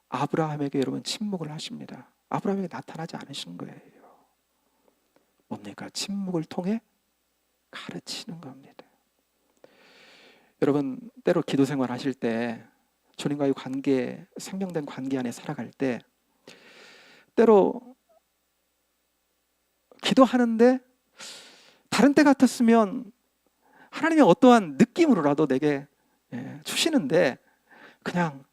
아브라함에게 여러분 침묵을 하십니다. 아브라함에게 나타나지 않으신 거예요. 뭡니까? 침묵을 통해 가르치는 겁니다. 여러분 때로 기도 생활 하실 때 주님과의 관계, 생명된 관계 안에 살아갈 때 때로 기도하는데 다른 때 같았으면 하나님이 어떠한 느낌으로라도 내게 주시는데 그냥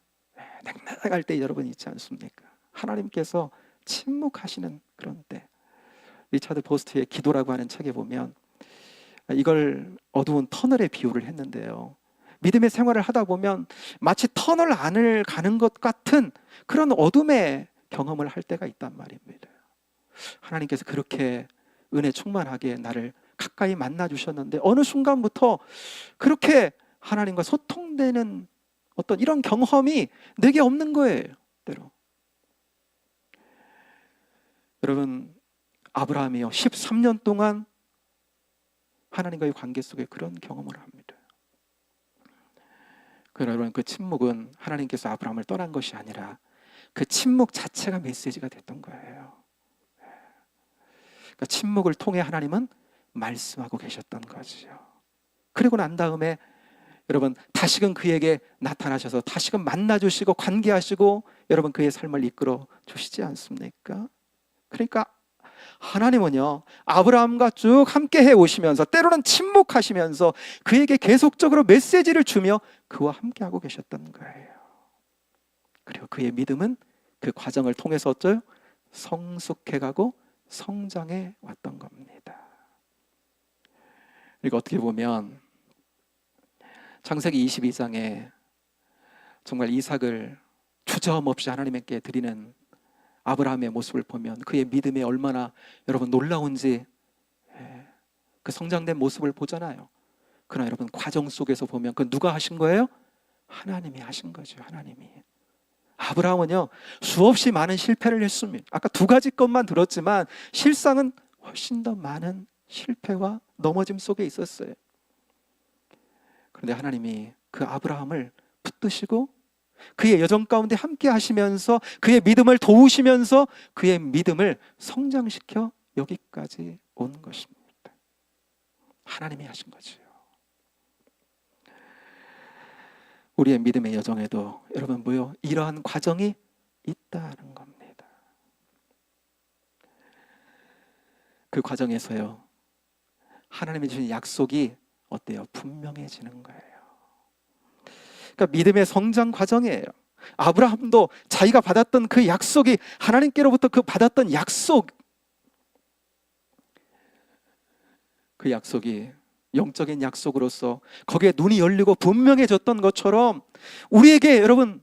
냉랭할 때 여러분 있지 않습니까? 하나님께서 침묵하시는 그런 때. 리차드 보스트의 기도라고 하는 책에 보면 이걸 어두운 터널에 비유를 했는데요. 믿음의 생활을 하다 보면 마치 터널 안을 가는 것 같은 그런 어둠의 경험을 할 때가 있단 말입니다. 하나님께서 그렇게 은혜 충만하게 나를 가까이 만나 주셨는데 어느 순간부터 그렇게 하나님과 소통되는 어떤 이런 경험이 내게 없는 거예요. 때로. 여러분 아브라함이요 13년 동안 하나님과의 관계 속에 그런 경험을 합니다. 여러분 그 침묵은 하나님께서 아브라함을 떠난 것이 아니라 그 침묵 자체가 메시지가 됐던 거예요. 그러니까 침묵을 통해 하나님은 말씀하고 계셨던 거죠. 그리고 난 다음에 여러분 다시금 그에게 나타나셔서 다시금 만나주시고 관계하시고 여러분 그의 삶을 이끌어 주시지 않습니까? 그러니까 하나님은요 아브라함과 쭉 함께 해오시면서 때로는 침묵하시면서 그에게 계속적으로 메시지를 주며 그와 함께하고 계셨던 거예요. 그리고 그의 믿음은 그 과정을 통해서 어쩌요? 성숙해가고 성장해 왔던 겁니다. 그리고 어떻게 보면 창세기 22장에 정말 이삭을 주저없이 하나님께 드리는 아브라함의 모습을 보면 그의 믿음이 얼마나 여러분 놀라운지 그 성장된 모습을 보잖아요. 그러나 여러분 과정 속에서 보면 그 누가 하신 거예요? 하나님이 하신 거죠. 하나님이. 아브라함은요 수없이 많은 실패를 했습니다. 아까 2가지 것만 들었지만 실상은 훨씬 더 많은 실패와 넘어짐 속에 있었어요. 그런데 하나님이 그 아브라함을 붙드시고 그의 여정 가운데 함께 하시면서 그의 믿음을 도우시면서 그의 믿음을 성장시켜 여기까지 온 것입니다. 하나님이 하신 거죠. 우리의 믿음의 여정에도 여러분 뭐요? 이러한 과정이 있다는 겁니다. 그 과정에서요 하나님이 주신 약속이 어때요? 분명해지는 거예요. 그러니까 믿음의 성장 과정이에요. 아브라함도 자기가 받았던 그 약속이 하나님께로부터 그 받았던 약속 그 약속이 영적인 약속으로서 거기에 눈이 열리고 분명해졌던 것처럼 우리에게 여러분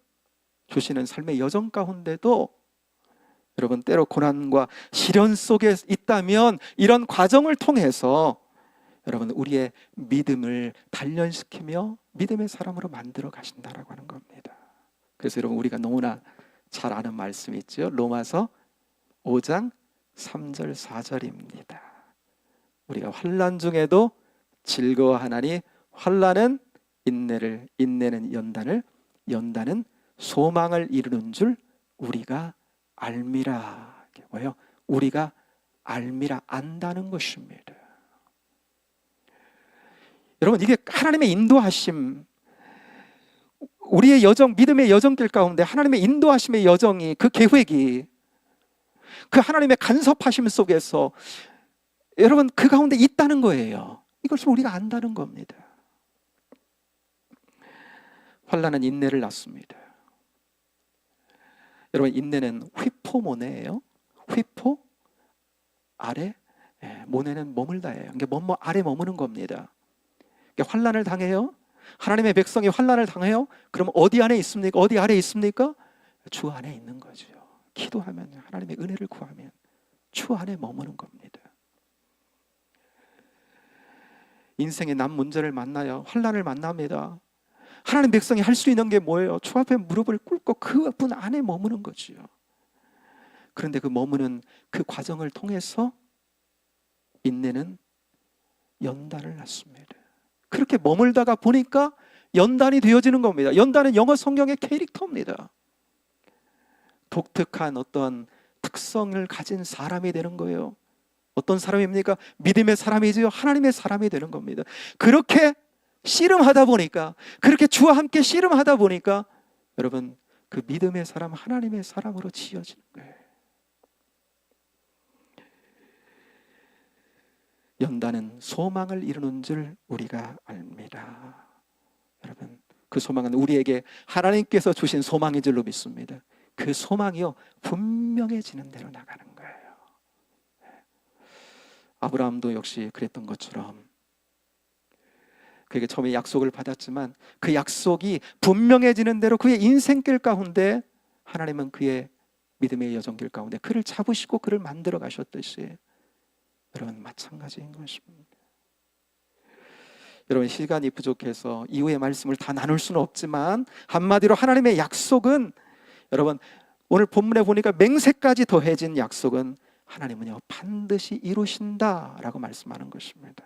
주시는 삶의 여정 가운데도 여러분 때로 고난과 시련 속에 있다면 이런 과정을 통해서 여러분 우리의 믿음을 단련시키며 믿음의 사람으로 만들어 가신다라고 하는 겁니다. 그래서 여러분 우리가 너무나 잘 아는 말씀이 있죠. 로마서 5장 3절 4절입니다. 우리가 환난 중에도 즐거워하나니 환난은 인내를, 인내는 연단을, 연단은 소망을 이루는 줄 우리가 알미라. 이게 뭐예요? 우리가 알미라, 안다는 것입니다. 여러분 이게 하나님의 인도하심, 우리의 여정, 믿음의 여정길 가운데 하나님의 인도하심의 여정이, 그 계획이, 그 하나님의 간섭하심 속에서 여러분 그 가운데 있다는 거예요. 이것을 우리가 안다는 겁니다. 환난은 인내를 낳습니다. 여러분 인내는 휘포 모네예요. 휘포 아래 모네는 머물다예요. 그러니까 아래 머무는 겁니다. 그러니까 환난을 당해요. 하나님의 백성이 환난을 당해요. 그럼 어디 안에 있습니까? 어디 아래 있습니까? 주 안에 있는 거죠. 기도하면, 하나님의 은혜를 구하면 주 안에 머무는 겁니다. 인생의 남 문제를 만나요. 환난을 만납니다. 하나님 백성이 할 수 있는 게 뭐예요? 주 앞에 무릎을 꿇고 그분 안에 머무는 거지요. 그런데 그 머무는 그 과정을 통해서 인내는 연단을 낳습니다. 그렇게 머물다가 보니까 연단이 되어지는 겁니다. 연단은 영어 성경의 캐릭터입니다. 독특한 어떤 특성을 가진 사람이 되는 거예요. 어떤 사람입니까? 믿음의 사람이지요. 하나님의 사람이 되는 겁니다. 그렇게 씨름하다 보니까, 그렇게 주와 함께 씨름하다 보니까 여러분 그 믿음의 사람, 하나님의 사람으로 지어지는 거예요. 연단은 소망을 이루는 줄 우리가 압니다. 여러분 그 소망은 우리에게 하나님께서 주신 소망인 줄로 믿습니다. 그 소망이요 분명해지는 대로 나가는 거예요. 아브라함도 역시 그랬던 것처럼 그에게 처음에 약속을 받았지만 그 약속이 분명해지는 대로 그의 인생길 가운데 하나님은 그의 믿음의 여정길 가운데 그를 잡으시고 그를 만들어 가셨듯이 여러분 마찬가지인 것입니다. 여러분 시간이 부족해서 이후의 말씀을 다 나눌 수는 없지만 한마디로 하나님의 약속은, 여러분 오늘 본문에 보니까 맹세까지 더해진 약속은 하나님은요 반드시 이루신다라고 말씀하는 것입니다.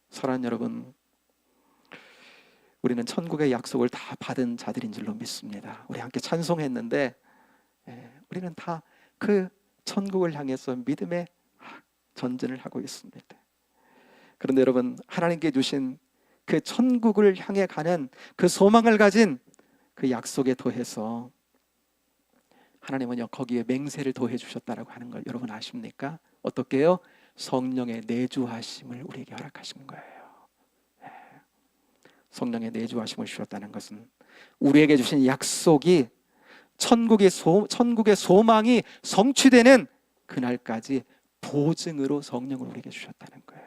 사랑하는 여러분, 우리는 천국의 약속을 다 받은 자들인 줄로 믿습니다. 우리 함께 찬송했는데 우리는 다 그 천국을 향해서 믿음의 전진을 하고 있습니다. 그런데 여러분 하나님께 주신 그 천국을 향해 가는 그 소망을 가진 그 약속에 더해서 하나님은요 거기에 맹세를 더해 주셨다라고 하는 걸 여러분 아십니까? 어떻게요? 성령의 내주하심을 우리에게 허락하신 거예요. 성령의 내주하심을 주셨다는 것은 우리에게 주신 약속이 천국의 소망이 성취되는 그날까지 보증으로 성령을 우리에게 주셨다는 거예요.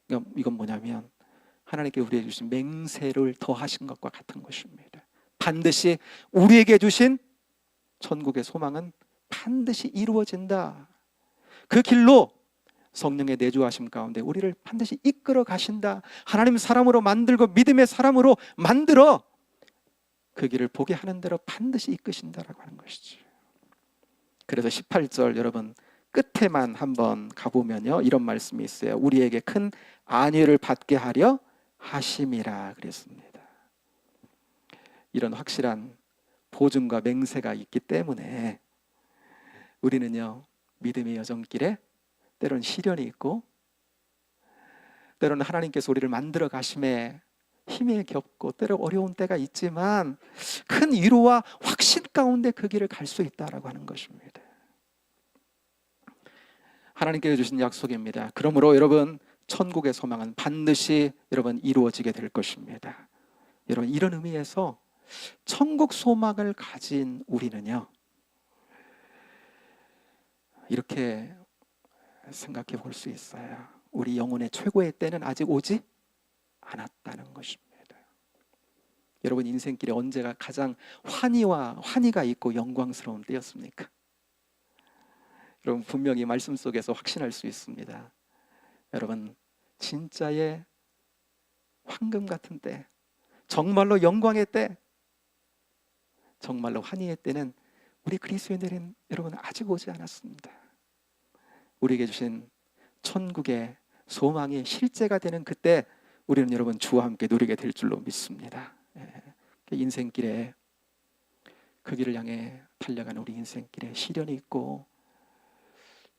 그러니까 이건 뭐냐면 하나님께 우리에게 주신 맹세를 더하신 것과 같은 것입니다. 반드시 우리에게 주신 천국의 소망은 반드시 이루어진다. 그 길로 성령의 내주하심 가운데 우리를 반드시 이끌어 가신다. 하나님 사람으로 만들고 믿음의 사람으로 만들어 그 길을 보게 하는 대로 반드시 이끄신다라고 하는 것이죠. 그래서 18절 여러분 끝에만 한번 가보면요 이런 말씀이 있어요. 우리에게 큰 안위를 받게 하려 하심이라 그랬습니다. 이런 확실한 보증과 맹세가 있기 때문에 우리는요 믿음의 여정길에 때로는 시련이 있고 때로는 하나님께서 우리를 만들어 가심에 힘이 겹고 때로 어려운 때가 있지만 큰 위로와 확신 가운데 그 길을 갈 수 있다라고 하는 것입니다. 하나님께서 주신 약속입니다. 그러므로 여러분 천국의 소망은 반드시 여러분 이루어지게 될 것입니다. 여러분 이런 의미에서 천국 소망을 가진 우리는요 이렇게 생각해 볼 수 있어요. 우리 영혼의 최고의 때는 아직 오지 않았다는 것입니다. 여러분, 인생길에 언제가 가장 환희가 있고 영광스러운 때였습니까? 여러분, 분명히 말씀 속에서 확신할 수 있습니다. 여러분, 진짜의 황금 같은 때, 정말로 영광의 때, 정말로 환희의 때는 우리 그리스도인들은 여러분 아직 오지 않았습니다. 우리에게 주신 천국의 소망이 실제가 되는 그때 우리는 여러분 주와 함께 누리게 될 줄로 믿습니다. 인생길에 그 길을 향해 달려가는 우리 인생길에 시련이 있고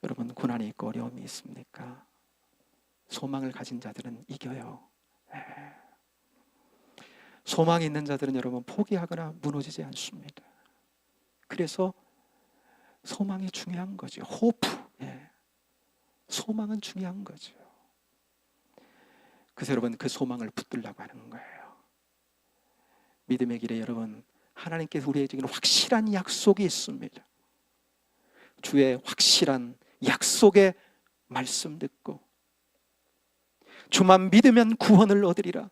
여러분 고난이 있고 어려움이 있습니까? 소망을 가진 자들은 이겨요. 소망이 있는 자들은 여러분 포기하거나 무너지지 않습니다. 그래서 소망이 중요한 거죠. 호프, 소망은 중요한 거죠. 그래서 여러분 그 소망을 붙들려고 하는 거예요. 믿음의 길에 여러분 하나님께서 우리에게 주는 확실한 약속이 있습니다. 주의 확실한 약속의 말씀 듣고 주만 믿으면 구원을 얻으리라.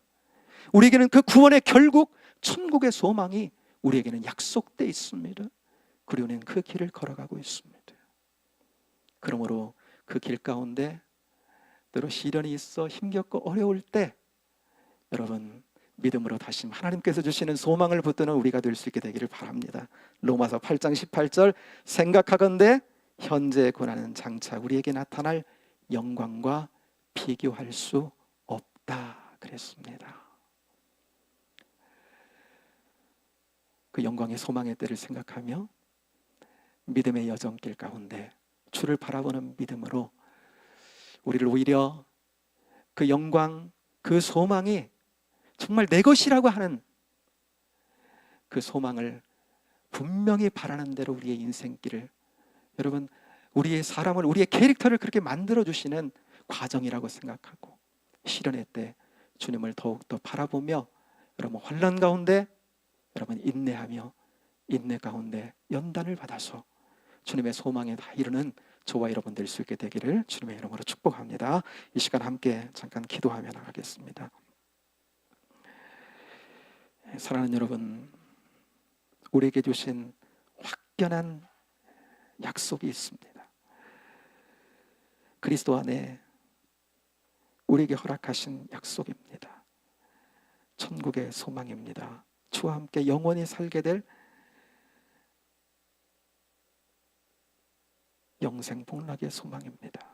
우리에게는 그 구원의 결국 천국의 소망이 우리에게는 약속되어 있습니다. 그리고 우리는 그 길을 걸어가고 있습니다. 그러므로 그 길 가운데 때로 시련이 있어 힘겹고 어려울 때 여러분 믿음으로 다시 하나님께서 주시는 소망을 붙드는 우리가 될 수 있게 되기를 바랍니다. 로마서 8장 18절 생각하건대 현재의 고난은 장차 우리에게 나타날 영광과 비교할 수 없다 그랬습니다. 그 영광의 소망의 때를 생각하며 믿음의 여정길 가운데 주를 바라보는 믿음으로 우리를 오히려 그 영광, 그 소망이 정말 내 것이라고 하는 그 소망을 분명히 바라는 대로 우리의 인생길을 여러분 우리의 사람을 우리의 캐릭터를 그렇게 만들어주시는 과정이라고 생각하고 시련의 때 주님을 더욱더 바라보며 여러분 환난 가운데 여러분 인내하며 인내 가운데 연단을 받아서 주님의 소망에 다 이루는 저와 여러분 될 수 있게 되기를 주님의 이름으로 축복합니다. 이 시간 함께 잠깐 기도하며 나가겠습니다. 사랑하는 여러분, 우리에게 주신 확연한 약속이 있습니다. 그리스도 안에 우리에게 허락하신 약속입니다. 천국의 소망입니다. 주와 함께 영원히 살게 될 영생 복락의 소망입니다.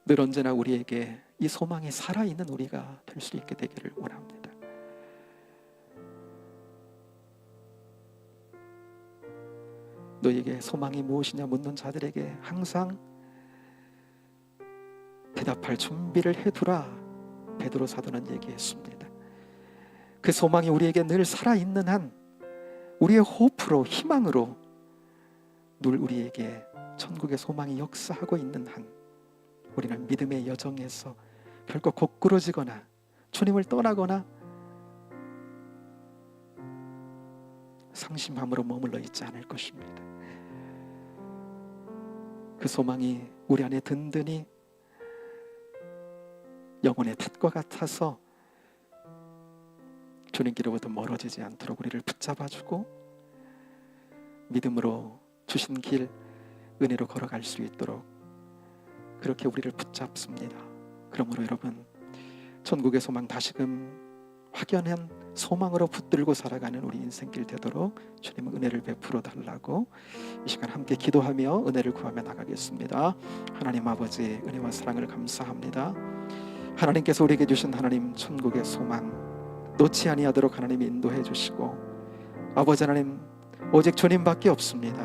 늘 언제나 우리에게 이 소망이 살아있는 우리가 될 수 있게 되기를 원합니다. 너에게 소망이 무엇이냐 묻는 자들에게 항상 대답할 준비를 해두라 베드로 사도는 얘기했습니다. 그 소망이 우리에게 늘 살아있는 한 우리의 호프로 희망으로 늘 우리에게 천국의 소망이 역사하고 있는 한 우리는 믿음의 여정에서 결코 고꾸러지거나 주님을 떠나거나 상심함으로 머물러 있지 않을 것입니다. 그 소망이 우리 안에 든든히 영혼의 탓과 같아서 주님께로부터 멀어지지 않도록 우리를 붙잡아주고 믿음으로 주신 길 은혜로 걸어갈 수 있도록 그렇게 우리를 붙잡습니다. 그러므로 여러분 천국의 소망 다시금 확연한 소망으로 붙들고 살아가는 우리 인생길 되도록 주님 은혜를 베풀어 달라고 이 시간 함께 기도하며 은혜를 구하며 나가겠습니다. 하나님 아버지 은혜와 사랑을 감사합니다. 하나님께서 우리에게 주신 하나님 천국의 소망 놓지 아니하도록 하나님 인도해 주시고 아버지 하나님 오직 주님밖에 없습니다.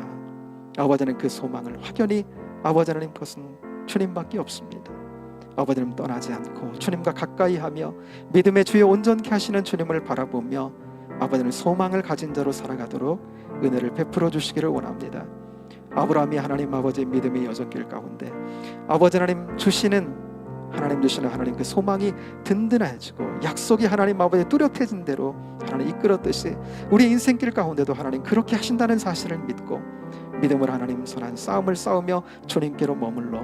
아버지 하나님 그 소망을 확연히 아버지 하나님 것은 주님밖에 없습니다. 아버지 하나님 떠나지 않고 주님과 가까이 하며 믿음의 주여 온전케 하시는 주님을 바라보며 아버지 하나님 소망을 가진 자로 살아가도록 은혜를 베풀어 주시기를 원합니다. 아브라함이 하나님 아버지 믿음의 여정길 가운데 아버지 하나님 주시는 하나님 그 소망이 든든해지고 약속이 하나님 아버지 뚜렷해진 대로 하나님 이끌었듯이 우리 인생길 가운데도 하나님 그렇게 하신다는 사실을 믿고 믿음으로 하나님 선한 싸움을 싸우며 주님께로 머물러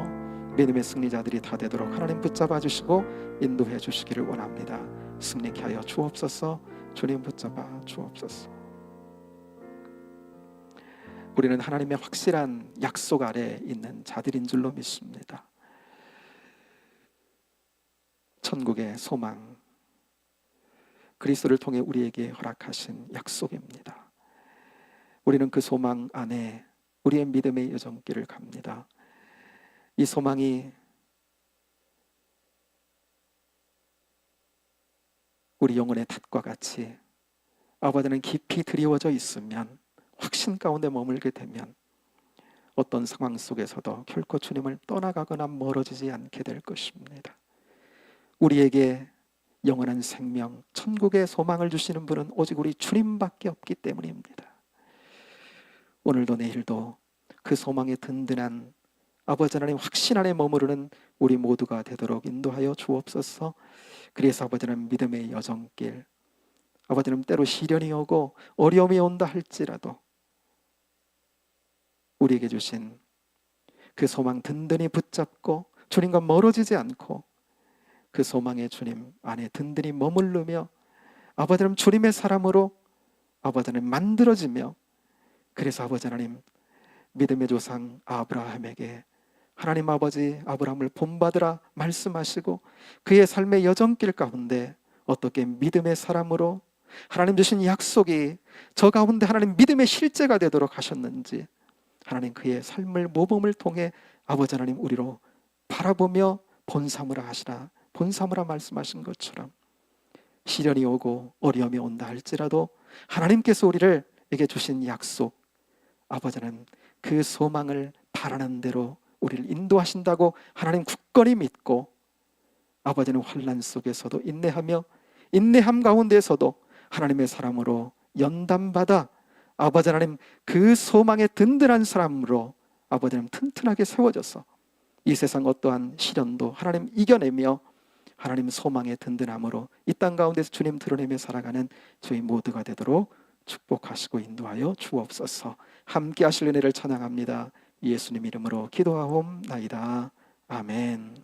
믿음의 승리자들이 다 되도록 하나님 붙잡아 주시고 인도해 주시기를 원합니다. 승리케 하여 주옵소서. 주님 붙잡아 주옵소서. 우리는 하나님의 확실한 약속 아래 있는 자들인 줄로 믿습니다. 천국의 소망, 그리스도를 통해 우리에게 허락하신 약속입니다. 우리는 그 소망 안에 우리의 믿음의 여정길을 갑니다. 이 소망이 우리 영혼의 닷과 같이 아버지는 깊이 드리워져 있으면, 확신 가운데 머물게 되면 어떤 상황 속에서도 결코 주님을 떠나가거나 멀어지지 않게 될 것입니다. 우리에게 영원한 생명, 천국의 소망을 주시는 분은 오직 우리 주님밖에 없기 때문입니다. 오늘도 내일도 그 소망의 든든한 아버지 하나님 확신 안에 머무르는 우리 모두가 되도록 인도하여 주옵소서. 그래서 아버지는 믿음의 여정길, 아버지는 때로 시련이 오고 어려움이 온다 할지라도 우리에게 주신 그 소망 든든히 붙잡고 주님과 멀어지지 않고 그 소망의 주님 안에 든든히 머무르며 아버지 하나님 주님의 사람으로 아버지 하나님 만들어지며, 그래서 아버지 하나님 믿음의 조상 아브라함에게 하나님 아버지 아브라함을 본받으라 말씀하시고 그의 삶의 여정길 가운데 어떻게 믿음의 사람으로 하나님 주신 약속이 저 가운데 하나님 믿음의 실제가 되도록 하셨는지, 하나님 그의 삶을 모범을 통해 아버지 하나님 우리로 바라보며 본삼으라 하시라, 본삼으라 말씀하신 것처럼 시련이 오고 어려움이 온다 할지라도 하나님께서 우리에게 주신 약속, 아버지는 그 소망을 바라는 대로 우리를 인도하신다고 하나님 굳건히 믿고 아버지는 환난 속에서도 인내하며 인내함 가운데서도 하나님의 사람으로 연단받아 아버지 하나님 그 소망의 든든한 사람으로 아버지 하나님 튼튼하게 세워져서 이 세상 어떠한 시련도 하나님 이겨내며 하나님 소망의 든든함으로 이 땅 가운데서 주님 드러내며 살아가는 저희 모두가 되도록 축복하시고 인도하여 주옵소서. 함께 하실 은혜를 찬양합니다. 예수님 이름으로 기도하옵나이다. 아멘.